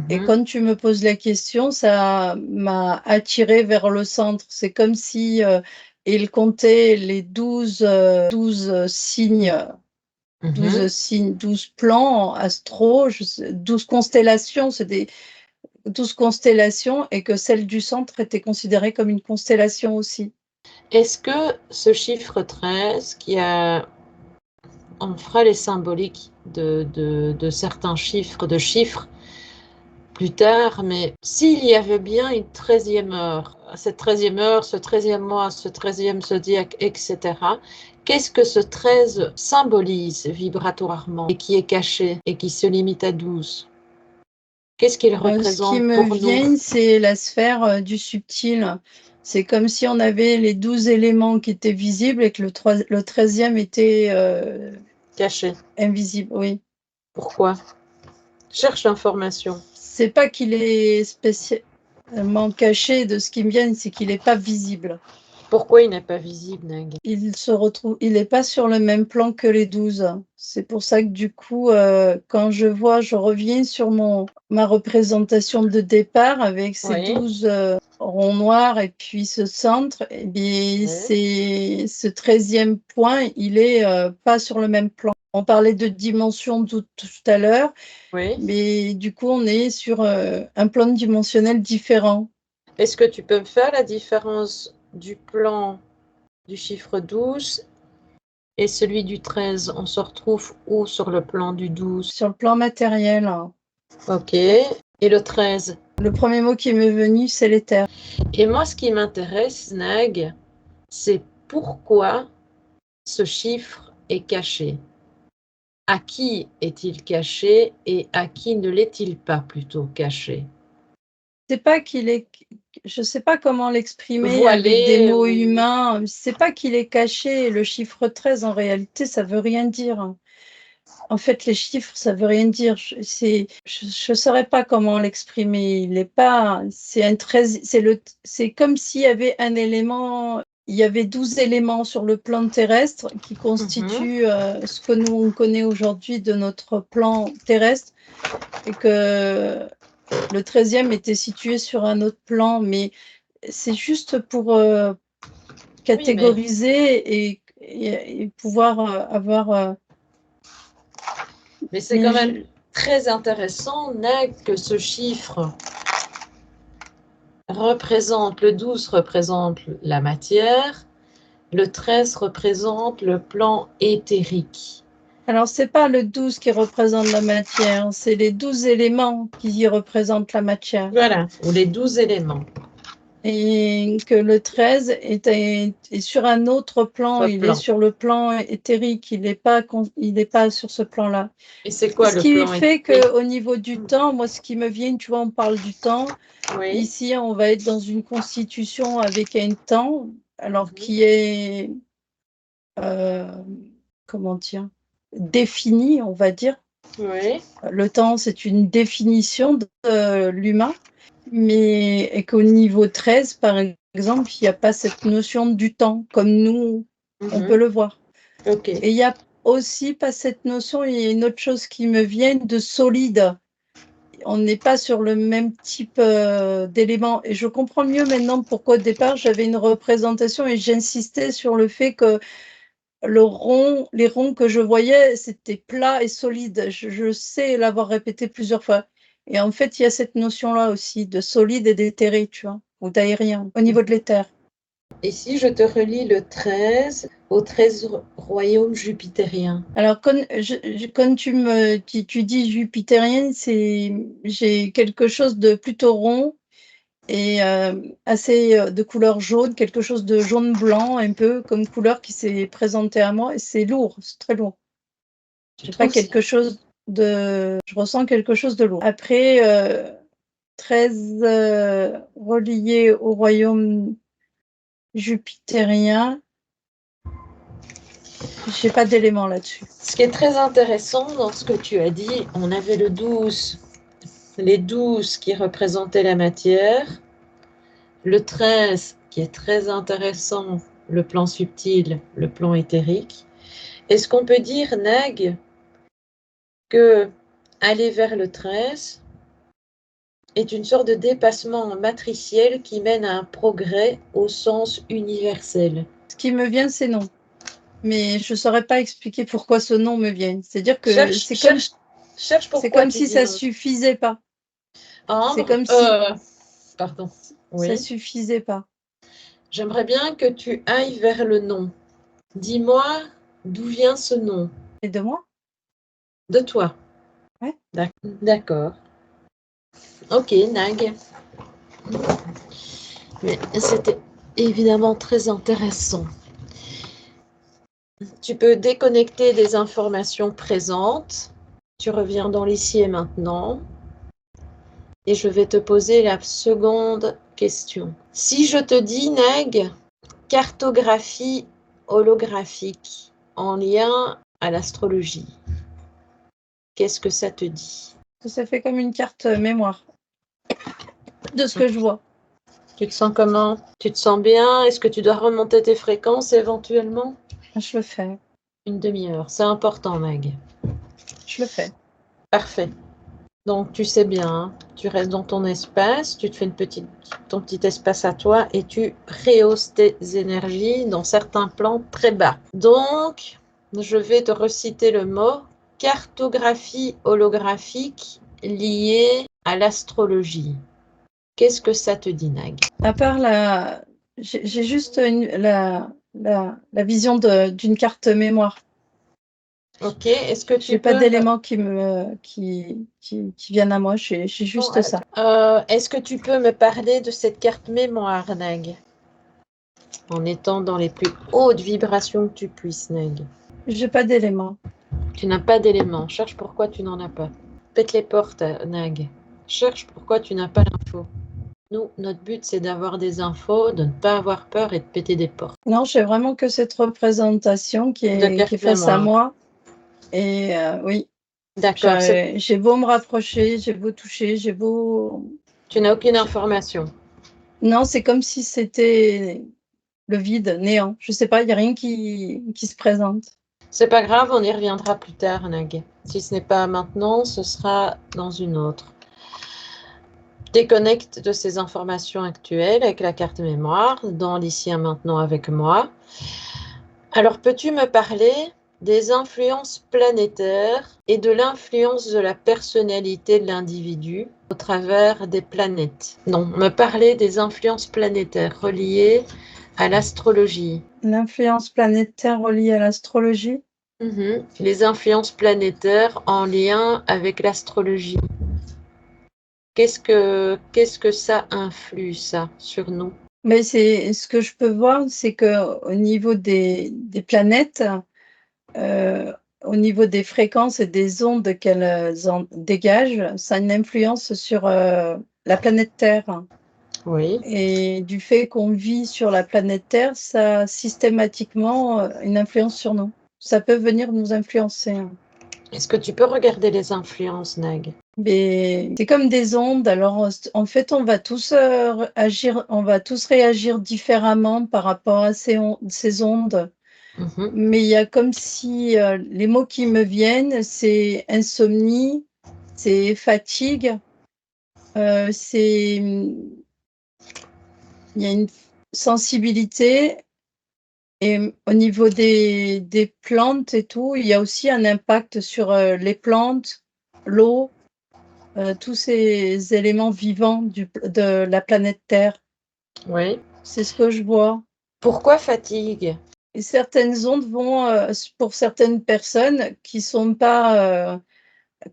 Et Mhm, quand tu me poses la question, ça m'a attiré vers le centre. C'est comme si il comptait les 12 signes, mhm. 12 signes, 12 plans astro, 12 constellations, c'est des 12 constellations, et que celle du centre était considérée comme une constellation aussi. Est-ce que ce chiffre 13, on fera les symboliques de certains chiffres, de chiffres, plus tard, mais s'il y avait bien une 13e heure, cette 13e heure, ce 13e mois, ce 13e zodiaque, etc., qu'est-ce que ce 13 symbolise vibratoirement et qui est caché et qui se limite à 12? Qu'est-ce qu'il Ce qui représente me pour nous? vient, c'est la sphère du subtil. C'est comme si on avait les 12 éléments qui étaient visibles et que le 13e était Caché. invisible. Oui. Pourquoi? Cherche l'information. C'est pas qu'il est spécialement caché, de ce qui me vient, c'est qu'il n'est pas visible. Pourquoi il n'est pas visible, Nag? Il n'est pas sur le même plan que les 12. C'est pour ça que du coup, quand je reviens sur ma représentation de départ avec ces Oui, 12 ronds noirs et puis ce centre, eh bien, oui. c'est ce 13e point, il est pas sur le même plan. On parlait de dimension tout à l'heure, Oui. mais du coup, on est sur un plan dimensionnel différent. Est-ce que tu peux me faire la différence du plan du chiffre 12 et celui du 13? On se retrouve où sur le plan du 12? Sur le plan matériel, hein. Ok. Et le 13? Le premier mot qui m'est venu, c'est l'éther. Et moi, ce qui m'intéresse, Nag, c'est pourquoi ce chiffre est caché. À qui est-il caché et à qui ne l'est-il pas plutôt caché? C'est pas qu'il est, je sais pas comment l'exprimer avec des Voilé mots ou... humains. C'est pas qu'il est caché. Le chiffre 13, en réalité, ça veut rien dire. En fait, les chiffres, ça veut rien dire. Je saurais pas comment l'exprimer. Il est pas, c'est un 13, c'est comme s'il y avait un élément, il y avait 12 éléments sur le plan terrestre qui Mhm. constituent ce que nous, on connaît aujourd'hui de notre plan terrestre, et que le 13e était situé sur un autre plan, mais c'est juste pour Oui, mais, catégoriser et pouvoir avoir. mais c'est Mais quand même très intéressant, Nag, que ce chiffre le 12 représente la matière, le 13 représente le plan éthérique. alors, c'est pas le 12 qui représente la matière, c'est les 12 éléments qui représentent la matière. Voilà, ou les 12 éléments. Et que le 13 est sur un autre plan, il est Plan. sur le plan éthérique, il n'est pas sur ce plan-là. Et c'est quoi Ce le qui plan fait éthérique? qu'au niveau du temps, moi, ce qui me vient, tu vois, on parle du temps. Oui. Ici, on va être dans une constitution avec un temps, alors Mhm. qui est, euh, comment dire, défini, on va dire. Oui. Le temps, c'est une définition de l'humain, mais et qu'au niveau 13, par exemple, il n'y a pas cette notion du temps, comme nous, on peut Mhm. le voir. Ok. Et il n'y a aussi pas cette notion, il y a une autre chose qui me vient, de solide. On n'est pas sur le même type d'éléments. Et je comprends mieux maintenant pourquoi au départ, j'avais une représentation et j'insistais sur le fait que les ronds que je voyais, c'était plat et solide. Je sais l'avoir répété plusieurs fois. Et en fait, il y a cette notion-là aussi de solide et d'éthéré, tu vois, ou d'aérien, au niveau de l'éther. Et si je te relis le 13 aux 13 royaumes jupitériens? Alors, quand tu dis jupitérien, j'ai quelque chose de plutôt rond et assez de couleur jaune, quelque chose de jaune-blanc, un peu comme couleur qui s'est présenté à moi. Et c'est lourd, c'est très lourd. Tu J'ai pas trouves ça? quelque chose je ressens quelque chose de lourd. Après, 13 reliés au royaume jupitérien, j'ai pas d'éléments là-dessus. Ce qui est très intéressant dans ce que tu as dit, on avait le 12, les 12 qui représentaient la matière, le 13 qui est très intéressant, le plan subtil, le plan éthérique. Est-ce qu'on peut dire, Nag, que aller vers le 13 est une sorte de dépassement matriciel qui mène à un progrès au sens universel? Ce qui me vient, c'est non. Mais je saurais pas expliquer pourquoi ce nom me vient. C'est-à-dire que Cherche c'est pourquoi comme tu si dis ça non. suffisait pas. C'est Ambre, comme si pardon, ça oui. suffisait pas. J'aimerais bien que tu ailles vers le nom. Dis-moi d'où vient ce nom. Et de moi? De toi. Ouais. D'accord. Ok, Nag. Mais c'était évidemment très intéressant. Tu peux déconnecter des informations présentes. Tu reviens dans l'ici et maintenant. Et je vais te poser la seconde question. Si je te dis, Nag, cartographie holographique en lien à l'astrologie, qu'est-ce que ça te dit? Ça fait comme une carte mémoire de ce que je vois. Tu te sens comment? Tu te sens bien? Est-ce que tu dois remonter tes fréquences éventuellement? Je le fais. Une demi-heure, c'est important, Mag. Je le fais. Parfait. Donc tu sais bien, hein, tu restes dans ton espace, tu te fais ton petit espace à toi et tu rehausses tes énergies dans certains plans très bas. Donc, je vais te reciter le mot cartographie holographique liée à l'astrologie. Qu'est-ce que ça te dit, Nag? À part j'ai juste la vision d'une carte mémoire. Ok, est-ce que J'ai tu pas peux me... d'éléments qui viennent à moi. J'ai juste ça. Est-ce que tu peux me parler de cette carte mémoire, Nag? En étant dans les plus hautes vibrations que tu puisses, Nag. J'ai pas d'éléments. Tu n'as pas d'éléments. Cherche pourquoi tu n'en as pas. Pète les portes, Nag. Cherche pourquoi tu n'as pas l'info. Nous, notre but, c'est d'avoir des infos, de ne pas avoir peur et de péter des portes. Non, j'ai vraiment que cette représentation qui De est carte face à mémoire. moi. Et oui, D'accord. j'ai beau me rapprocher, j'ai beau toucher, j'ai beau... Tu n'as aucune information. Non, c'est comme si c'était le vide, néant. Je sais pas, il n'y a rien qui se présente. C'est pas grave, on y reviendra plus tard, Nag. Si ce n'est pas maintenant, ce sera dans une autre. Déconnecte de ces informations actuelles avec la carte mémoire, dans l'ici et maintenant avec moi. Alors, peux-tu me parler des influences planétaires et de l'influence de la personnalité de l'individu au travers des planètes? Non, me parler des influences planétaires reliées à l'astrologie. L'influence planétaire reliée à l'astrologie. Les influences planétaires en lien avec l'astrologie. Qu'est-ce que ça influe, ça, sur nous? Mais c'est ce que je peux voir, c'est que au niveau des planètes, au niveau des fréquences et des ondes qu'elles en dégagent, ça a une influence sur la planète Terre. Oui. Et du fait qu'on vit sur la planète Terre, ça a systématiquement une influence sur nous. Ça peut venir nous influencer. Est-ce que tu peux regarder les influences, Nag? Mais c'est comme des ondes. Alors, en fait, on va tous réagir différemment par rapport à ces ondes. Mhm. Mais il y a comme si les mots qui me viennent, c'est insomnie, c'est fatigue, il y a une sensibilité. Et au niveau des plantes et tout, il y a aussi un impact sur les plantes, l'eau, tous ces éléments vivants de la planète Terre. Oui. C'est ce que je vois. Pourquoi fatigue? Et certaines ondes vont, pour certaines personnes qui sont pas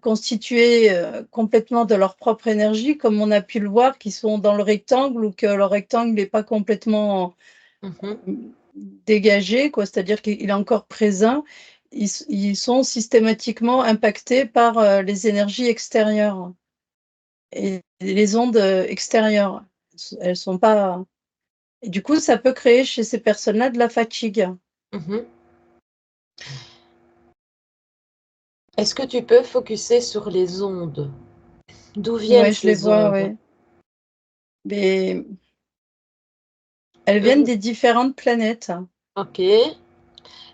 constituées complètement de leur propre énergie, comme on a pu le voir, qui sont dans le rectangle ou que le rectangle n'est pas complètement Mhm. dégagé, quoi, c'est-à-dire qu'il est encore présent, ils sont systématiquement impactés par les énergies extérieures et les ondes extérieures. Elles sont pas. Et du coup, ça peut créer chez ces personnes-là de la fatigue. Mhm. Est-ce que tu peux focuser sur les ondes? D'où viennent Ouais, je les ces vois, ondes? ouais. Mais elles viennent Mhm. des différentes planètes. Ok.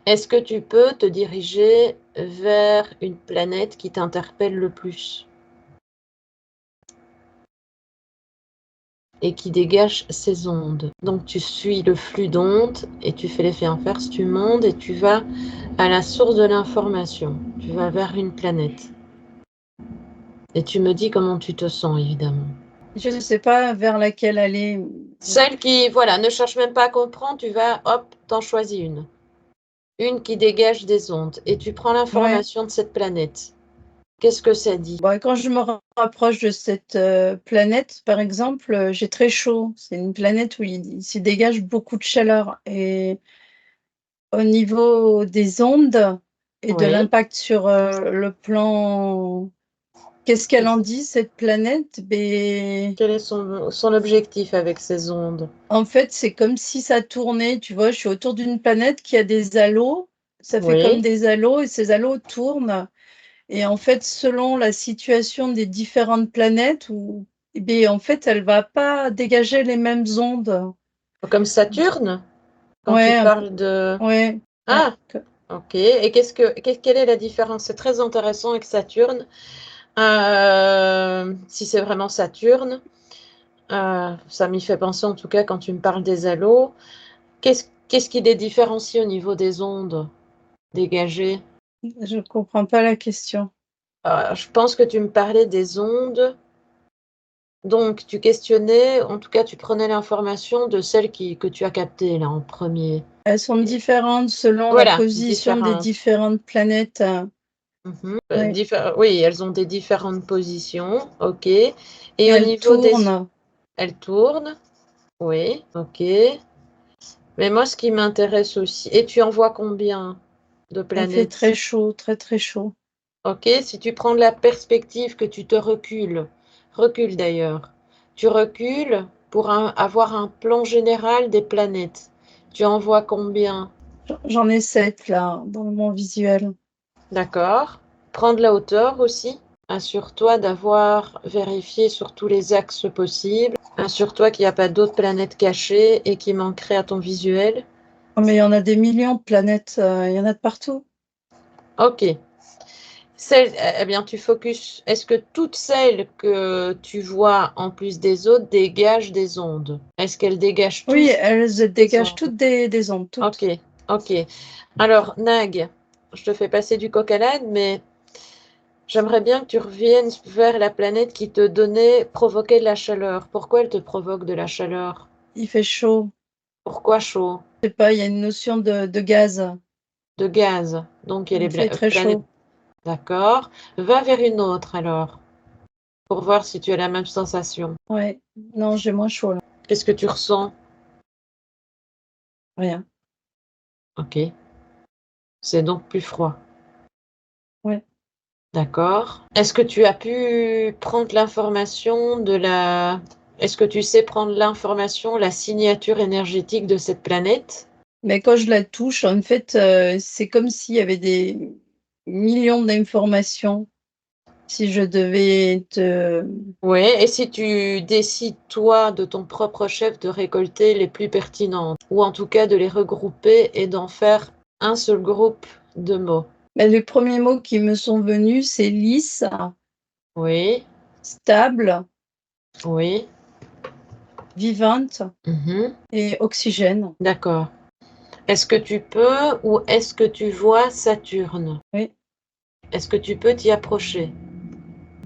Est-ce que tu peux te diriger vers une planète qui t'interpelle le plus et qui dégage ces ondes? Donc tu suis le flux d'ondes et tu fais l'effet inverse, tu montes et tu vas à la source de l'information. Tu vas vers une planète. Et tu me dis comment tu te sens, évidemment. Je ne sais pas vers laquelle aller. Celle qui, voilà, ne cherche même pas à comprendre, tu vas, hop, t'en choisis une. Une qui dégage des ondes. Et tu prends Ouais. l'information de cette planète. Qu'est-ce que ça dit? Bon, quand je me rapproche de cette planète, par exemple, j'ai très chaud. C'est une planète où il s'y dégage beaucoup de chaleur. Et au niveau des ondes et de Oui. l'impact sur le plan, qu'est-ce qu'elle en dit, cette planète? Ben, Quel est son objectif avec ces ondes? en fait, c'est comme si ça tournait. Tu vois, je suis autour d'une planète qui a des halos. Ça fait comme Oui. des halos et ces halos tournent. Et en fait, selon la situation des différentes planètes, eh bien, en fait, elle va pas dégager les mêmes ondes. Comme Saturne, quand tu Ouais, parles de... ouais, ouais. Ah, ok. Et quelle est la différence? C'est très intéressant avec Saturne. Si c'est vraiment Saturne, ça m'y fait penser en tout cas quand tu me parles des halos. Qu'est-ce qui les différencie au niveau des ondes dégagées? Je comprends pas la question. Je pense que tu me parlais des ondes. Donc, tu questionnais, en tout cas, tu prenais l'information de celle que tu as captée là en premier. Elles sont différentes selon la Voilà, position des différentes. différentes planètes. Mhm. Ouais. Oui, elles ont des différentes positions, ok. Et Et au elles niveau des... tournent. Elles tournent, oui, ok. Mais moi, ce qui m'intéresse aussi... Et tu en vois combien de Elle fait très planètes? chaud, très très chaud. Ok, si tu prends de la perspective que tu te recules, recule d'ailleurs, tu recules pour avoir un plan général des planètes. Tu en vois combien? J'en ai 7 là dans mon visuel. D'accord. Prends de la hauteur aussi. Assure-toi d'avoir vérifié sur tous les axes possibles. Assure-toi qu'il n'y a pas d'autres planètes cachées et qui manqueraient à ton visuel. Oh, mais il y en a des millions de planètes, il y en a de partout. Ok. Eh bien, tu focuses. Est-ce que toutes celles que tu vois en plus des autres dégagent des ondes? Est-ce qu'elles dégagent Oui, tous elles des dégagent ondes? toutes des ondes, Ok, toutes. ok. Alors, Nag, je te fais passer du coq à l'âne, mais j'aimerais bien que tu reviennes vers la planète qui te provoquait de la chaleur. Pourquoi elle te provoque de la chaleur? Il fait chaud. Pourquoi chaud? Je sais pas, il y a une notion de gaz. De gaz. Donc, il y a Il fait très planètes. chaud. D'accord. Va vers une autre alors, pour voir si tu as la même sensation. Ouais. Non, j'ai moins chaud là. Qu'est-ce que tu ressens? Rien. Ok. C'est donc plus froid. Ouais. D'accord. Est-ce que tu as pu prendre l'information de la... Est-ce que tu sais prendre l'information, la signature énergétique de cette planète? Mais quand je la touche, en fait, c'est comme s'il y avait des millions d'informations Si je devais te... Oui, et si tu décides, toi, de ton propre chef, de récolter les plus pertinentes, ou en tout cas de les regrouper et d'en faire un seul groupe de mots. Ben, les premiers mots qui me sont venus, c'est lisse, Oui, stable, oui. vivante Mhm. et oxygène. D'accord. Est-ce que tu peux ou est-ce que tu vois Saturne? Oui. Est-ce que tu peux t'y approcher?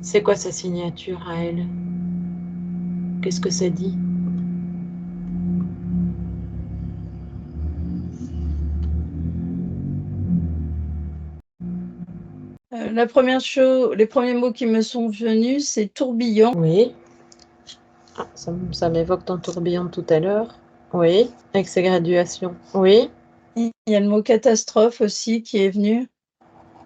C'est quoi sa signature à elle? Qu'est-ce que ça dit? La première chose, les premiers mots qui me sont venus, c'est tourbillon. Oui. Ah, ça m'évoque ton tourbillon tout à l'heure. Oui, avec ses graduations. Oui. Il y a le mot catastrophe aussi qui est venu.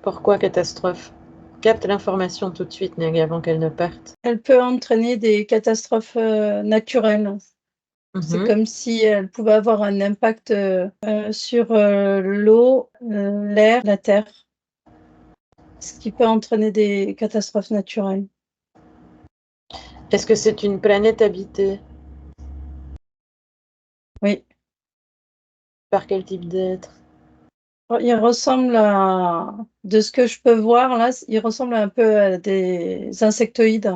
Pourquoi catastrophe? Capte l'information tout de suite, Neg, avant qu'elle ne parte. Elle peut entraîner des catastrophes naturelles. C'est Mhm. comme si elle pouvait avoir un impact sur l'eau, l'air, la terre, ce qui peut entraîner des catastrophes naturelles. Est-ce que c'est une planète habitée? Oui. Par quel type d'être? Il ressemble à, de ce que je peux voir là, il ressemble un peu à des insectoïdes.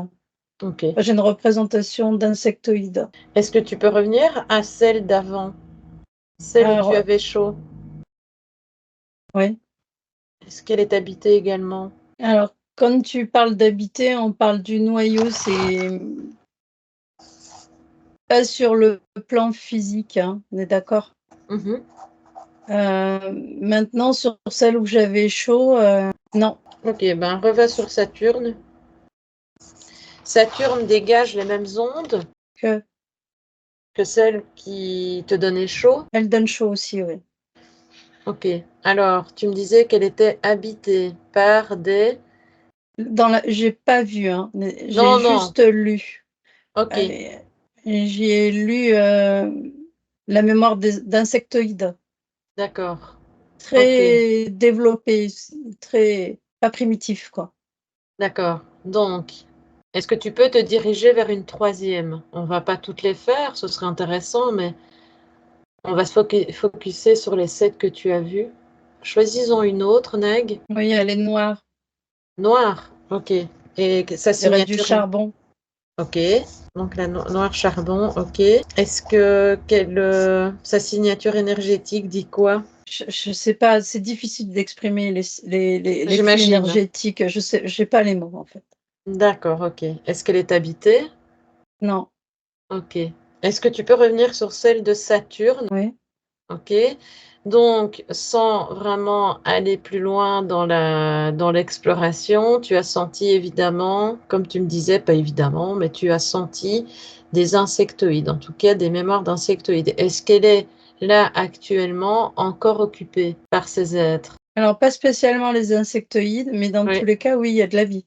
Ok. J'ai une représentation d'insectoïdes. Est-ce que tu peux revenir à celle d'avant? Celle où tu Alors, avais chaud? oui. Est-ce qu'elle est habitée également? Alors, quand tu parles d'habiter, on parle du noyau, c'est pas sur le plan physique, hein, on est d'accord? Mhm. Maintenant, sur celle où j'avais chaud, non. Ok, ben reva sur Saturne. Saturne dégage les mêmes ondes Que que celles qui te donnaient chaud. elle donne chaud aussi, oui. Ok. Alors, tu me disais qu'elle était habitée par des... J'ai pas vu, hein, mais j'ai Non, non. juste lu. Ok. Allez, j'y ai lu la mémoire d'insectoïdes, D'accord. Ok. très développée, très pas primitif, quoi. D'accord. Donc, est-ce que tu peux te diriger vers une troisième? On va pas toutes les faire, ce serait intéressant, mais on va se focuser sur les 7 que tu as vues. Choisissons une autre, Neg. Oui, elle est noire, Noire. Ok. Et sa je dirais du signature. charbon. Ok. Donc la noire charbon. Ok. Est-ce que sa signature énergétique dit quoi? Je sais pas, c'est difficile d'exprimer les flux J'imagine. énergétiques. Je sais, j'ai pas les mots en fait. D'accord. Ok. Est-ce qu'elle est habitée? Non, Ok. Est-ce que tu peux revenir sur celle de Saturne? oui. Ok. Donc, sans vraiment aller plus loin dans l'exploration, tu as senti évidemment, comme tu me disais, pas évidemment, mais tu as senti des insectoïdes, en tout cas des mémoires d'insectoïdes. Est-ce qu'elle est là actuellement encore occupée par ces êtres? Alors pas spécialement les insectoïdes, mais dans tous Oui. les cas, oui, il y a de la vie.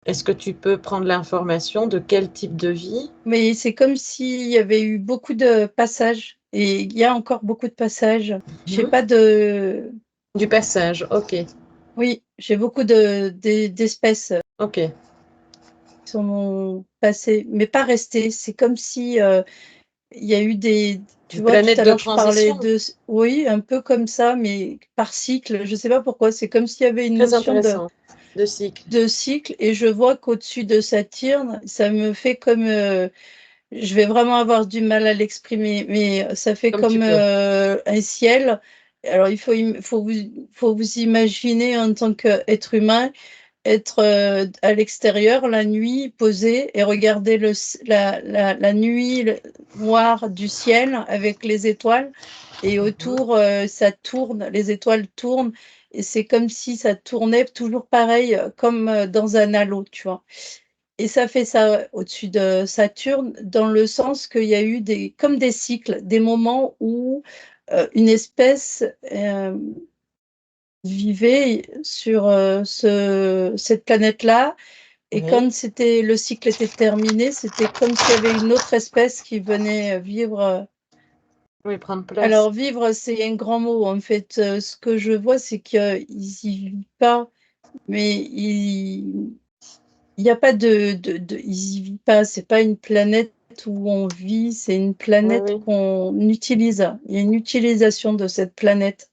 Est-ce que tu peux prendre l'information de quel type de vie? Mais c'est comme s'il y avait eu beaucoup de passages, et il y a encore beaucoup de passages. J'ai Mhm. pas de... Du passage. Ok. Oui, j'ai beaucoup d'espèces Ok. qui sont passées, mais pas restées. C'est comme si il y a eu des... Tu Une vois, tout planète à de l'heure, je parlais transition. de... Oui, un peu comme ça, mais par cycle. Je sais pas pourquoi. C'est comme s'il y avait une Très notion intéressant. De cycle. de cycle, et je vois qu'au-dessus de Saturne, ça me fait comme... je vais vraiment avoir du mal à l'exprimer, mais ça fait Comme tu comme peux. un ciel. Alors, faut vous imaginer en tant qu'être humain, être à l'extérieur la nuit, posé et regarder la nuit noire du ciel avec les étoiles. Et Mhm. autour, ça tourne, les étoiles tournent. Et c'est comme si ça tournait toujours pareil, comme dans un halo, tu vois. Et ça fait ça au-dessus de Saturne, dans le sens qu'il y a eu comme des cycles, des moments où une espèce vivait sur cette planète-là. Et Oui. quand le cycle était terminé, c'était comme s'il y avait une autre espèce qui venait vivre. Oui, prendre place. Alors, vivre, c'est un grand mot. En fait, ce que je vois, c'est qu'ils y vivent pas. mais il n'y a pas il vit pas, c'est pas une planète où on vit, c'est une Oui, planète oui. qu'on utilise. Il y a une utilisation de cette planète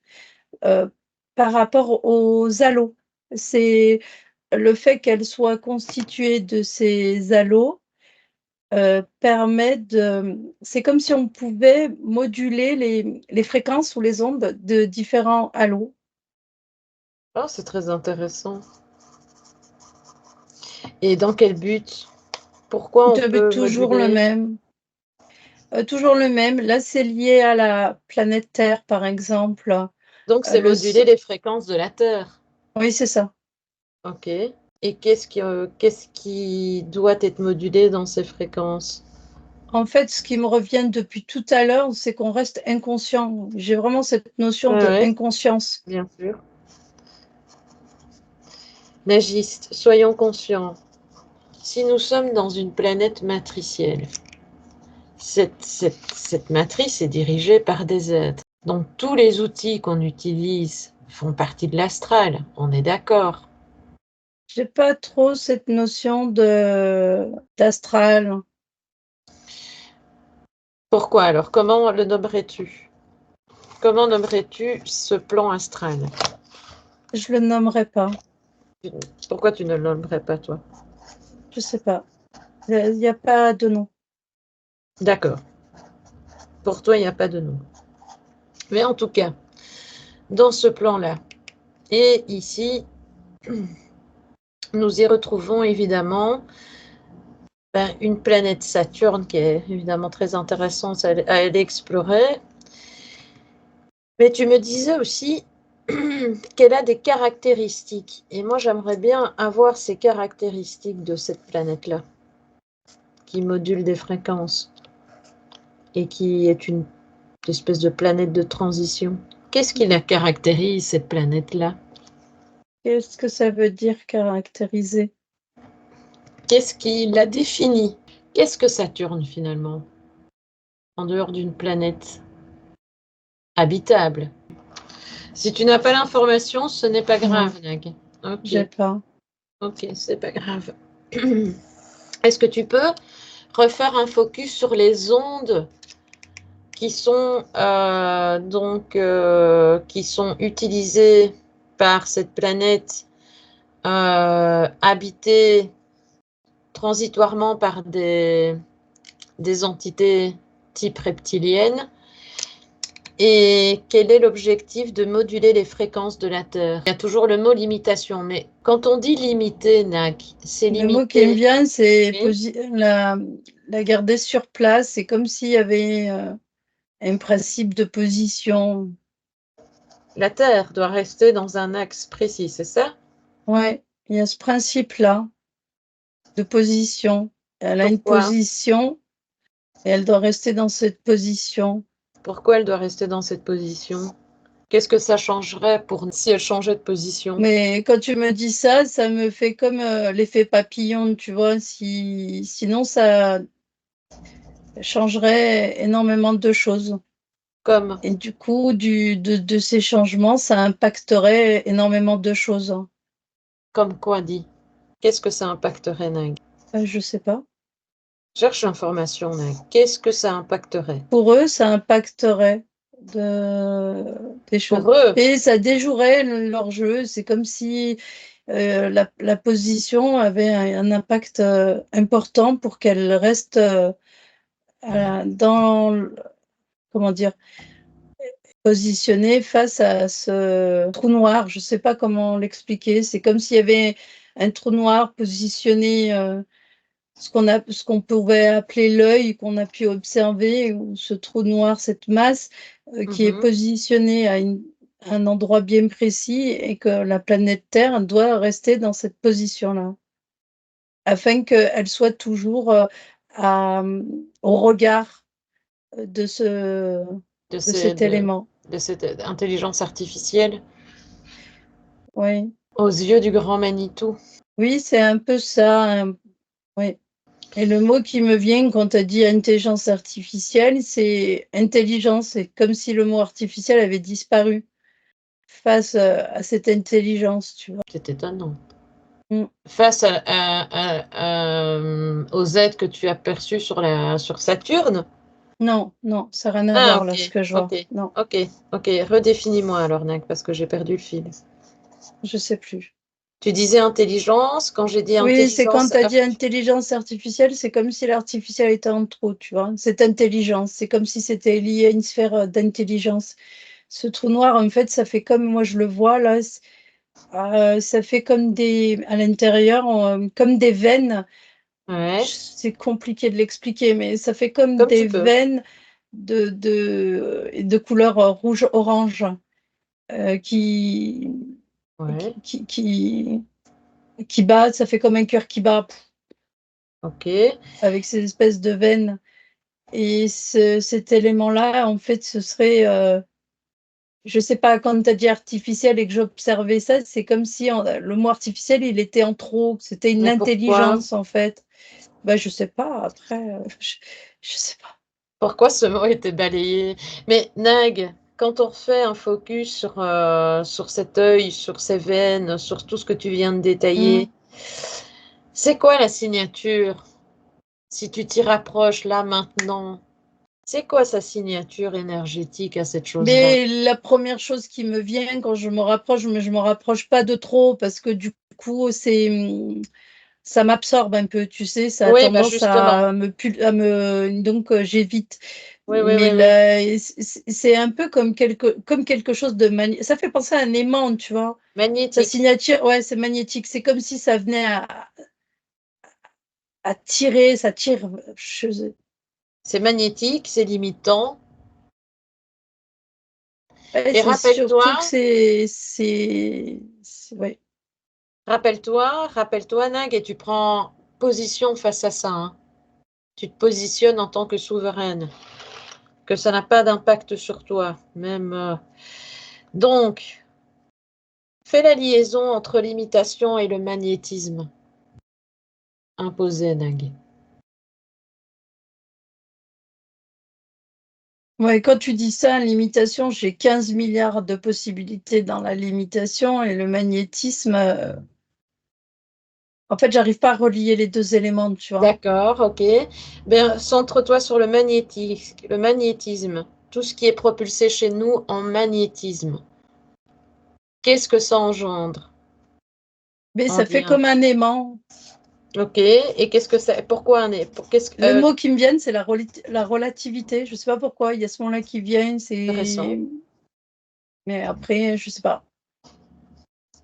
par rapport aux halos. C'est le fait qu'elle soit constituée de ces halos permet de. C'est comme si on pouvait moduler les fréquences ou les ondes de différents halos. Oh, c'est très intéressant. Et dans quel but? Pourquoi on De peut toujours le moduler? même. Toujours le même. Là, c'est lié à la planète Terre, par exemple. Donc, c'est Le... moduler les fréquences de la Terre. Oui, c'est ça. Ok. Et qu'est-ce qui doit être modulé dans ces fréquences? En fait, ce qui me revient depuis tout à l'heure, c'est qu'on reste inconscient. J'ai vraiment cette notion de Oui, inconscience. bien sûr. Nagiste, soyons conscients. Si nous sommes dans une planète matricielle, cette matrice est dirigée par des êtres. Donc tous les outils qu'on utilise font partie de l'astral, on est d'accord. J'ai pas trop cette notion de d'astral. Pourquoi alors? Comment le nommerais-tu? Comment nommerais-tu ce plan astral? Je le nommerai pas. Pourquoi tu ne le nommerais pas, toi? Je sais pas. Il n'y a pas de nom. D'accord. Pour toi, il n'y a pas de nom. Mais en tout cas, dans ce plan-là, et ici, nous y retrouvons évidemment une planète Saturne qui est évidemment très intéressante à aller explorer. Mais tu me disais aussi qu'elle a des caractéristiques. Et moi, j'aimerais bien avoir ces caractéristiques de cette planète-là, qui module des fréquences et qui est une espèce de planète de transition. Qu'est-ce qui la caractérise, cette planète-là? Qu'est-ce que ça veut dire caractériser? Qu'est-ce qui la définit? Qu'est-ce que Saturne finalement, en dehors d'une planète habitable? Si tu n'as pas l'information, ce n'est pas Non, grave, Nag. Ok, j'ai pas. ok, c'est pas grave. Est-ce que tu peux refaire un focus sur les ondes qui sont qui sont utilisées par cette planète habitée transitoirement par des entités type reptiliennes. Et quel est l'objectif de moduler les fréquences de la Terre? Il y a toujours le mot limitation, mais quand on dit limiter, Nak, c'est Le mot qui me limiter vient, c'est oui, la garder sur place. C'est comme s'il y avait un principe de position. la Terre doit rester dans un axe précis, c'est ça? Ouais, il y a ce principe-là de position. Elle a une Pourquoi? position et elle doit rester dans cette position. Pourquoi elle doit rester dans cette position? Qu'est-ce que ça changerait pour si elle changeait de position? Mais quand tu me dis ça, ça me fait comme l'effet papillon, tu vois. Sinon, ça changerait énormément de choses. Comme, Et du coup, de ces changements, ça impacterait énormément de choses. comme quoi dit? Qu'est-ce que ça impacterait, Nag? Je sais pas. Cherche l'information, Nag. Qu'est-ce que ça impacterait? Pour eux, ça impacterait des choses. Pour eux, Et ça déjouerait leur jeu. C'est comme si la position avait un impact important pour qu'elle reste dans, comment dire, positionnée face à ce trou noir. Je ne sais pas comment l'expliquer. C'est comme s'il y avait un trou noir positionné, ce qu'on pouvait appeler l'œil, qu'on a pu observer, ou ce trou noir, cette masse qui est mhm, positionnée à un endroit bien précis et que la planète Terre doit rester dans cette position-là, afin qu'elle soit toujours au regard de, ce, de, de ces- cet de, élément. de cette intelligence artificielle Oui, aux yeux du grand Manitou. oui, c'est un peu ça. Oui. Et le mot qui me vient quand tu as dit intelligence artificielle, c'est intelligence. C'est comme si le mot artificiel avait disparu. face à cette intelligence, tu vois. C'est étonnant. Mm. Face aux aides que tu as perçues sur Saturne? Non, non, ça n'a rien à Ah, voir là, ce ok, que je vois. ok, Non, ok, ok. Redéfinis-moi alors, Nag, parce que j'ai perdu le fil. je sais plus. Tu disais intelligence, quand j'ai dit Oui, c'est quand intelligence, tu as dit intelligence artificielle, c'est comme si l'artificiel était en trop, tu vois. Cette intelligence, c'est comme si c'était lié à une sphère d'intelligence. Ce trou noir, en fait, ça fait comme, moi je le vois là, ça fait comme à l'intérieur, comme des veines. ouais, C'est compliqué de l'expliquer, mais ça fait comme comme des tu peux. veines de couleur rouge-orange qui, Ouais, qui bat, ça fait comme un cœur qui bat ok. avec ces espèces de veines. Et cet élément-là, en fait, ce serait, je sais pas, quand tu as dit artificiel et que j'observais ça, c'est comme si le mot artificiel, il était en trop, c'était une Mais pourquoi? intelligence, en fait. Bah, je sais pas, après, je sais pas. Pourquoi ce mot était balayé? Mais Nag, quand on refait un focus sur cet œil, sur ces veines, sur tout ce que tu viens de détailler, Mmh. c'est quoi la signature? Si tu t'y rapproches là maintenant, c'est quoi sa signature énergétique à cette chose-là? Mais la première chose qui me vient quand je me rapproche, mais je me rapproche pas de trop parce que du coup, ça m'absorbe un peu, tu sais, ça a Oui, bah tendance justement. donc j'évite. Oui, oui, Mais oui, oui. là, c'est un peu comme quelque chose de ça fait penser à un aimant, tu vois. Sa Magnétique. signature, ouais, c'est magnétique. C'est comme si ça venait à tirer, ça tire. C'est magnétique, c'est limitant. Ouais, Et c'est surtout que rappelle-toi, ouais. rappelle-toi, Nag, et tu prends position face à ça, hein. Tu te positionnes en tant que souveraine, que ça n'a pas d'impact sur toi, même. Donc, fais la liaison entre l'imitation et le magnétisme imposé, Nag. Ouais, quand tu dis ça, l'imitation, j'ai 15 milliards de possibilités dans la limitation et le magnétisme, en fait, j'arrive pas à relier les 2 éléments, tu vois? D'accord, ok. Ben, centre-toi sur le magnétisme, tout ce qui est propulsé chez nous en magnétisme. Qu'est-ce que ça engendre Mais en ça fait lien? comme un aimant. Ok, et qu'est-ce que c'est? Pourquoi un est pour, qu'est-ce, Le mot qui me vient, c'est la relativité. Je sais pas pourquoi, il y a ce mot-là qui vient, intéressant. mais après, je sais pas.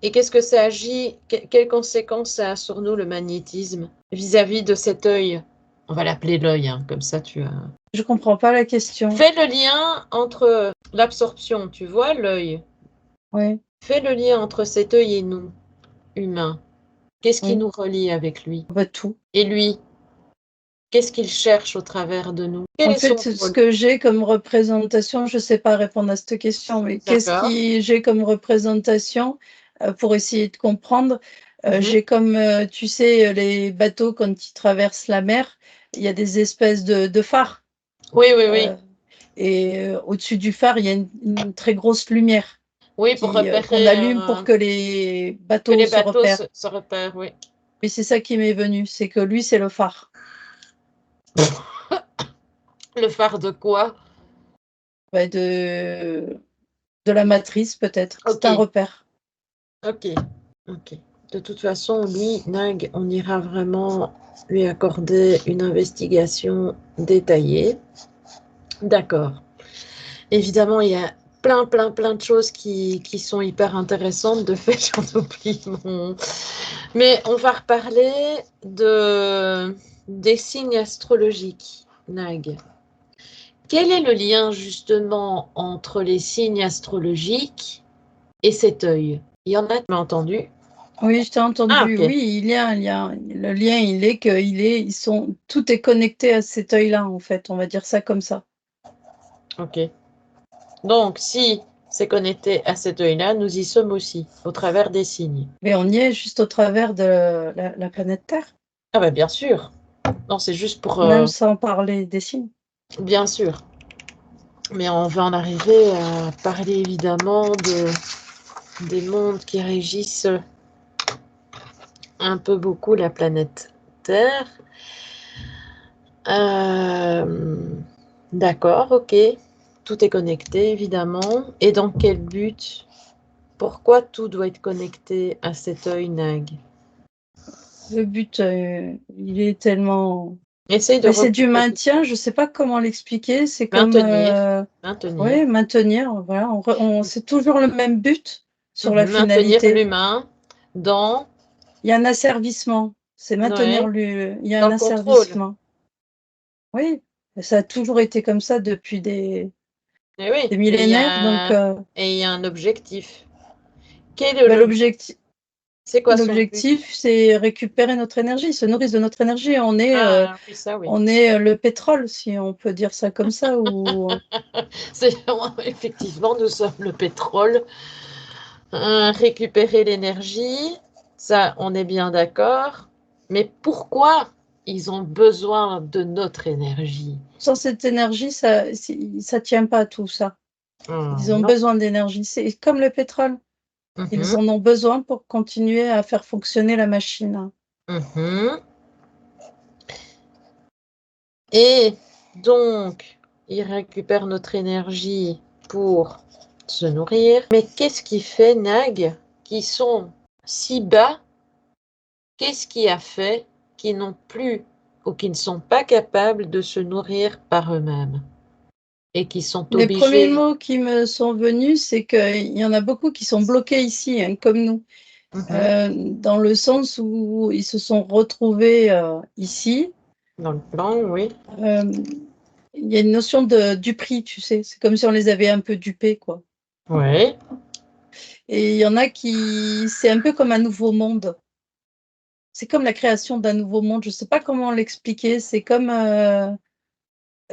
Et qu'est-ce que ça agit? Quelles conséquences ça a sur nous, le magnétisme, vis-à-vis de cet œil? On va l'appeler l'œil, hein, comme ça tu as. Je comprends pas la question. Fais le lien entre l'absorption, tu vois, l'œil. Oui, Fais le lien entre cet œil et nous, humains. Qu'est-ce qui oui. nous relie avec lui? Bah, tout. Et lui, qu'est-ce qu'il cherche au travers de nous? Quel En est son fait, ce rôle? que j'ai comme représentation, je sais pas répondre à cette question, mais qu'est-ce D'accord. qui j'ai comme représentation, pour essayer de comprendre? Mhm. J'ai comme, tu sais, les bateaux quand ils traversent la mer, il y a des espèces de phares, Oui, oui, oui. heu et au-dessus du phare, il y a une très grosse lumière Oui, pour qu'on repérer allume pour que les que bateaux les se bateaux repèrent. se repèrent, oui. Mais c'est ça qui m'est venu, c'est que lui, c'est le phare. Le phare de quoi? Bah, de la matrice peut-être, c'est Ok, un repère. ok, ok. De toute façon, lui, Nag, on ira vraiment lui accorder une investigation détaillée. D'accord. Évidemment, il y a plein, plein, plein de choses qui sont hyper intéressantes. De fait, j'en oublie mon. Mais on va reparler des signes astrologiques, Nag. Quel est le lien justement entre les signes astrologiques et cet œil? Il y en a, tu m'as entendu? Oui, je t'ai Ah, entendu. ok. Oui, il y a un lien. Le lien, il est tout est connecté à cet œil-là, en fait. On va dire ça comme ça. Ok. Donc, si c'est connecté à cet œil-là, nous y sommes aussi, au travers des signes. Mais on y est juste au travers de la planète Terre, Ah, bah bien sûr. Non, c'est juste pour. même sans parler des signes. Bien sûr. Mais on va en arriver à parler évidemment des mondes qui régissent un peu beaucoup la planète Terre. D'accord, ok. Tout est connecté, évidemment. Et dans quel but? Pourquoi tout doit être connecté à cet œil Nag? Le but, il est tellement... Essaye de Mais c'est du recapituler. maintien, je ne sais pas comment l'expliquer. C'est comme... Maintenir. Oui, maintenir. Voilà, c'est toujours le même but sur la Maintenir finalité. l'humain dans, Il y a un asservissement. C'est maintenir ouais, il y a dans un le contrôle. asservissement. Oui, ça a toujours été comme ça depuis des Et oui, millénaires. Donc, et il y a un objectif. Quel est l'objectif? l'objectif, C'est quoi son but? c'est récupérer notre énergie. Ils se nourrissent de notre énergie. Ah, oui, ça, oui. On est le pétrole, si on peut dire ça comme ça. Ou... C'est, effectivement, nous sommes le pétrole. Récupérer l'énergie, ça, on est bien d'accord. Mais pourquoi ils ont besoin de notre énergie? Sans cette énergie, ça tient pas tout ça. Ils ont Non. besoin d'énergie. C'est comme le pétrole. Ils Mhm, en ont besoin pour continuer à faire fonctionner la machine. mhm. Et donc, ils récupèrent notre énergie pour se nourrir. Mais qu'est-ce qui fait, Nag, qui sont si bas? Qu'est-ce qui a fait qu'ils n'ont plus ou qui ne sont pas capables de se nourrir par eux-mêmes et qui sont Les premiers obligés? mots qui me sont venus, c'est qu'il y en a beaucoup qui sont bloqués ici, hein, comme nous, Mhm. dans le sens où ils se sont retrouvés ici. Dans le plan, oui. Euh, il y a une notion du prix, tu sais. C'est comme si on les avait un peu dupés, quoi. Oui. Et il y en a c'est un peu comme un nouveau monde. C'est comme la création d'un nouveau monde. Je ne sais pas comment l'expliquer. C'est comme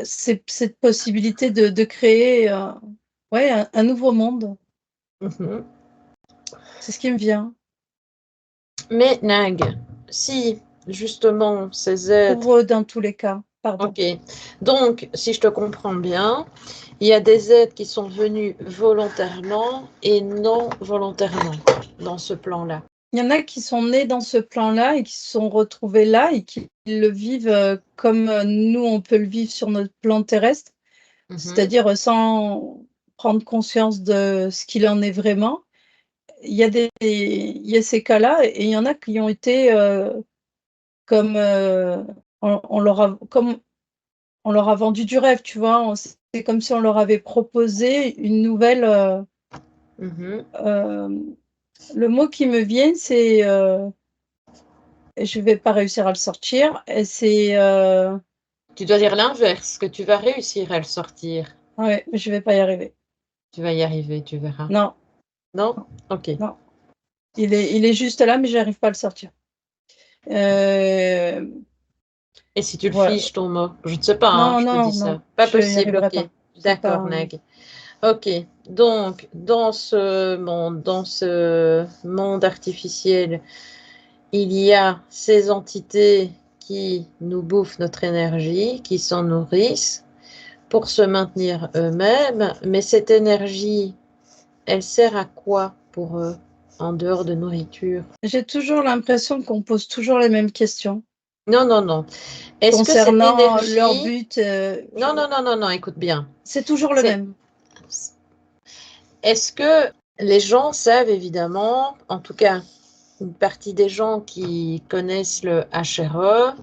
cette possibilité de créer ouais, un nouveau monde. Mhm. C'est ce qui me vient. Mais Nag, si justement ces êtres, Pour eux, dans tous les cas. Pardon. ok, donc si je te comprends bien, il y a des êtres qui sont venus volontairement et non volontairement dans ce plan-là. Il y en a qui sont nés dans ce plan-là et qui se sont retrouvés là et qui le vivent comme nous, on peut le vivre sur notre plan terrestre, Mhm. c'est-à-dire sans prendre conscience de ce qu'il en est vraiment. Il y a ces cas-là et il y en a qui ont été comme, comme on leur a vendu du rêve, tu vois. C'est comme si on leur avait proposé une nouvelle. Mhm. Le mot qui me vient, c'est. Je vais pas réussir à le sortir. Et c'est. Tu dois dire l'inverse, que tu vas réussir à le sortir. Ouais, je vais pas y arriver. Tu vas y arriver, tu verras. Non, Non? non, Ok. non. Il est juste là, mais j'arrive pas à le sortir. Euh, Et si tu le voilà. fiches, ton mot? Je ne sais pas, hein, Non, je te non, dis non. ça. Pas Je y possible, arriverai ok. pas. C'est D'accord, pas. Nag. Ok, donc dans ce monde artificiel, il y a ces entités qui nous bouffent notre énergie, qui s'en nourrissent pour se maintenir eux-mêmes, mais cette énergie, elle sert à quoi pour eux en dehors de nourriture? J'ai toujours l'impression qu'on pose toujours les mêmes questions Non, non, non. Est-ce que cette concernant leur énergie... but. Non, non, non, non, non, écoute bien. C'est toujours le C'est... même. Est-ce que les gens savent évidemment, en tout cas une partie des gens qui connaissent le HRE,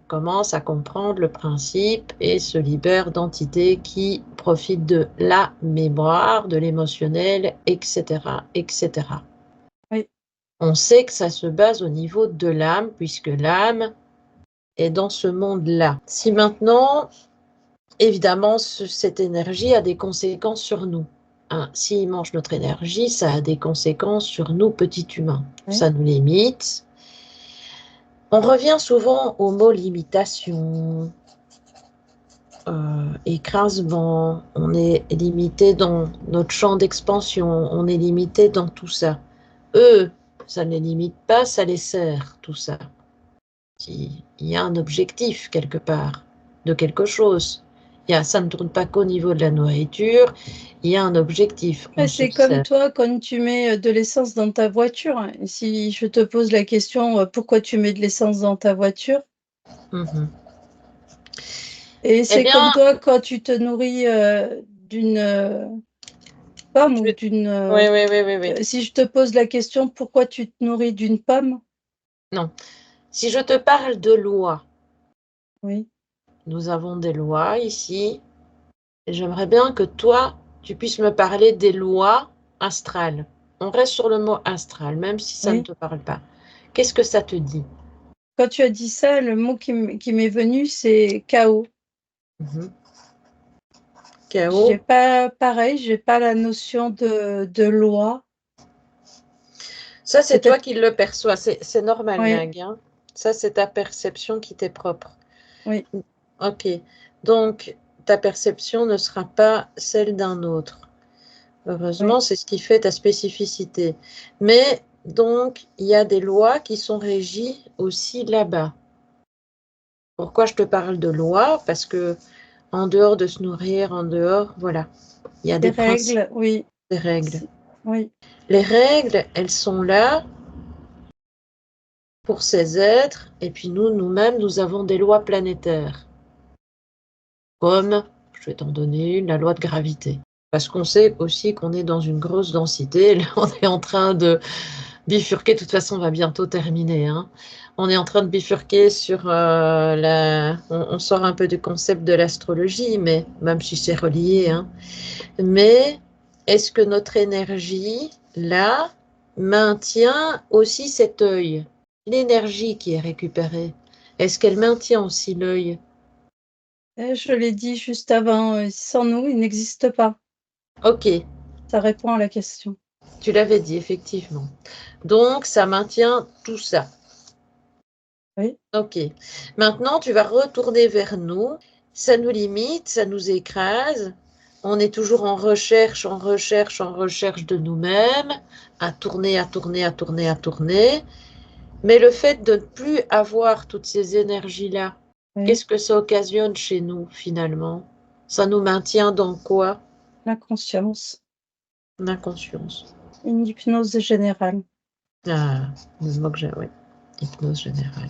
commencent à comprendre le principe et se libèrent d'entités qui profitent de la mémoire, de l'émotionnel, etc., etc. Oui. On sait que ça se base au niveau de l'âme, puisque l'âme est dans ce monde-là. Si maintenant, évidemment, cette énergie a des conséquences sur nous. Hein, s'il mange notre énergie, ça a des conséquences sur nous, petits humains. Oui. Ça nous limite. On revient souvent au mot limitation, écrasement. On est limité dans notre champ d'expansion. On est limité dans tout ça. Eux, ça ne les limite pas, ça les sert, tout ça. Il y a un objectif quelque part, de quelque chose. Ça ne tourne pas qu'au niveau de la nourriture, il y a un objectif. C'est comme toi quand tu mets de l'essence dans ta voiture. Et si je te pose la question, pourquoi tu mets de l'essence dans ta voiture? Et c'est comme toi quand tu te nourris d'une pomme ou d'une... Oui. Si je te pose la question, pourquoi tu te nourris d'une pomme? Non. Si je te parle de loi, Oui. nous avons des lois ici. Et j'aimerais bien que toi, tu puisses me parler des lois astrales. On reste sur le mot astral, même si ça ne Oui. te parle pas. Qu'est-ce que ça te dit? Quand tu as dit ça, le mot qui m'est venu, c'est chaos. Chaos. J'ai pas, pareil, j'ai pas la notion de loi. Ça, c'est toi Peut-être. qui le perçois. C'est normal, Oui, Nag, hein. Ça, c'est ta perception qui t'est propre. oui, Ok. Donc, ta perception ne sera pas celle d'un autre. Heureusement, oui. c'est ce qui fait ta spécificité. Mais, donc, il y a des lois qui sont régies aussi là-bas. Pourquoi je te parle de loi? Parce que en dehors de se nourrir, en dehors, voilà, il y a Des des principes, règles, oui. des règles. Oui, Les règles, elles sont là pour ces êtres, et puis nous-mêmes, nous avons des lois planétaires, comme, je vais t'en donner une, la loi de gravité. Parce qu'on sait aussi qu'on est dans une grosse densité. Là, on est en train de bifurquer. De toute façon, on va bientôt terminer, hein. On est en train de bifurquer sur On sort un peu du concept de l'astrologie, mais même si c'est relié, hein. Mais est-ce que notre énergie, là, maintient aussi cet œil? L'énergie qui est récupérée, est-ce qu'elle maintient aussi l'œil? Je l'ai dit juste avant, sans nous, il n'existe pas. Ok, Ça répond à la question. tu l'avais dit, effectivement. Donc, ça maintient tout ça. Oui, Ok. Maintenant, tu vas retourner vers nous. Ça nous limite, ça nous écrase. On est toujours en recherche, en recherche, en recherche de nous-mêmes, à tourner, à tourner, à tourner, à tourner. Mais le fait de ne plus avoir toutes ces énergies-là, oui. qu'est-ce que ça occasionne chez nous finalement? Ça nous maintient dans quoi? La conscience. L'inconscience. Une hypnose générale. Ah, le mot que j'ai, oui. Hypnose générale.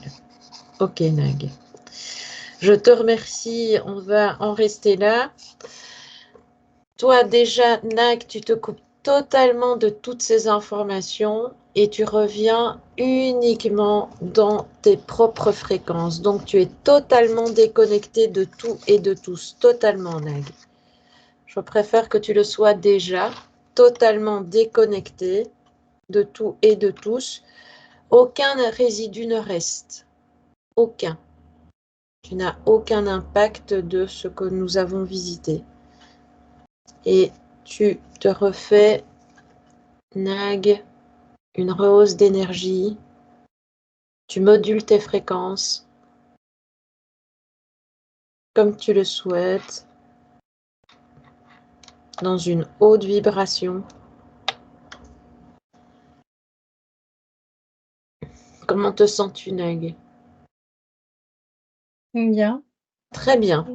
Ok, Nag. Je te remercie. On va en rester là. Toi, déjà, Nag, tu te coupes totalement de toutes ces informations et tu reviens uniquement dans tes propres fréquences. Donc, tu es totalement déconnecté de tout et de tous. Totalement, Nag. Je préfère que tu le sois déjà, totalement déconnecté de tout et de tous. Aucun résidu ne reste. Aucun. Tu n'as aucun impact de ce que nous avons visité. Et tu te refais, Nag, une rehausse d'énergie. Tu modules tes fréquences comme tu le souhaites, dans une haute vibration. Comment te sens-tu, Nag? Bien. Très bien.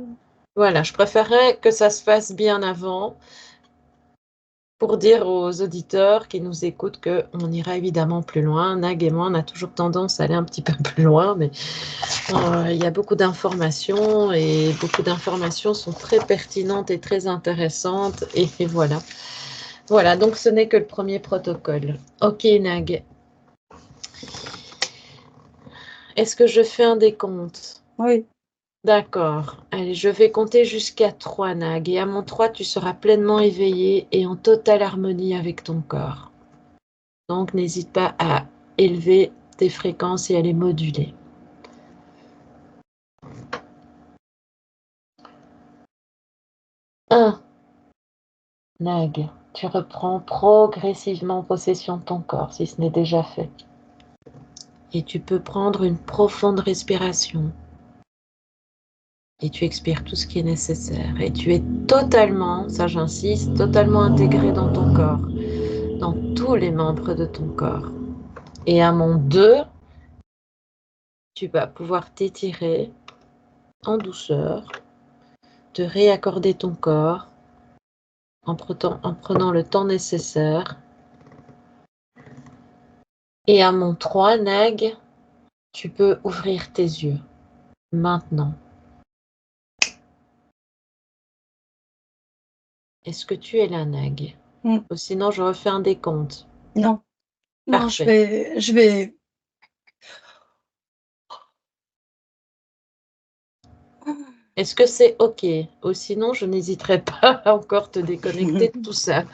Voilà, je préférerais que ça se fasse bien avant pour dire aux auditeurs qui nous écoutent qu'on ira évidemment plus loin. Nag et moi, on a toujours tendance à aller un petit peu plus loin, mais il y a beaucoup d'informations et beaucoup d'informations sont très pertinentes et très intéressantes. Et voilà. Voilà, donc ce n'est que le premier protocole. Ok, Nag. Est-ce que je fais un décompte? Oui. D'accord. Allez, je vais compter jusqu'à 3, Nag. Et à mon 3, tu seras pleinement éveillé et en totale harmonie avec ton corps. Donc, n'hésite pas à élever tes fréquences et à les moduler. 1. Nag, tu reprends progressivement possession de ton corps, si ce n'est déjà fait. Et tu peux prendre une profonde respiration. Et tu expires tout ce qui est nécessaire. Et tu es totalement, ça j'insiste, totalement intégré dans ton corps, dans tous les membres de ton corps. Et à mon 2, tu vas pouvoir t'étirer en douceur te réaccorder ton corps en prenant le temps nécessaire. Et à mon 3, Nag, tu peux ouvrir tes yeux maintenant. Est-ce que tu es là, Nag? Ou sinon, je refais un décompte. Non, non, Parfait. je vais. Est-ce que c'est OK? Ou sinon, je n'hésiterai pas à encore te déconnecter de tout ça.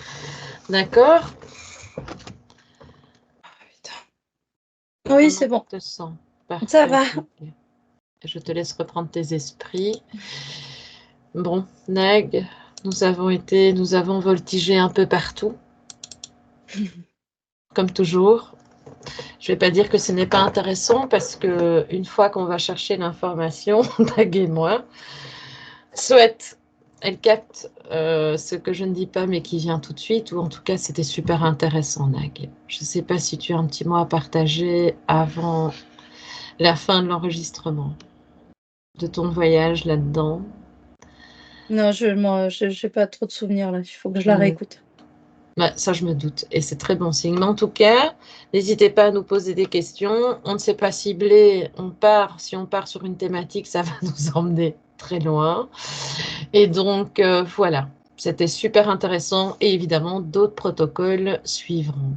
D'accord? Oui, c'est bon. Je te sens. Ça Parfait. va. OK. Je te laisse reprendre tes esprits. Bon, Nag, nous avons voltigé un peu partout, comme toujours. Je ne vais pas dire que ce n'est pas intéressant parce que une fois qu'on va chercher l'information, Nag et moi, soit elle capte ce que je ne dis pas mais qui vient tout de suite, ou en tout cas c'était super intéressant, Nag. Je ne sais pas si tu as un petit mot à partager avant la fin de l'enregistrement de ton voyage là-dedans. Non, je n'ai pas trop de souvenirs là. Il faut que je la réécoute. Bah, ça, je me doute. Et c'est très bon signe. Mais en tout cas, n'hésitez pas à nous poser des questions. On ne sait pas cibler. Si on part sur une thématique, ça va nous emmener très loin. Et donc, voilà. C'était super intéressant. Et évidemment, d'autres protocoles suivront.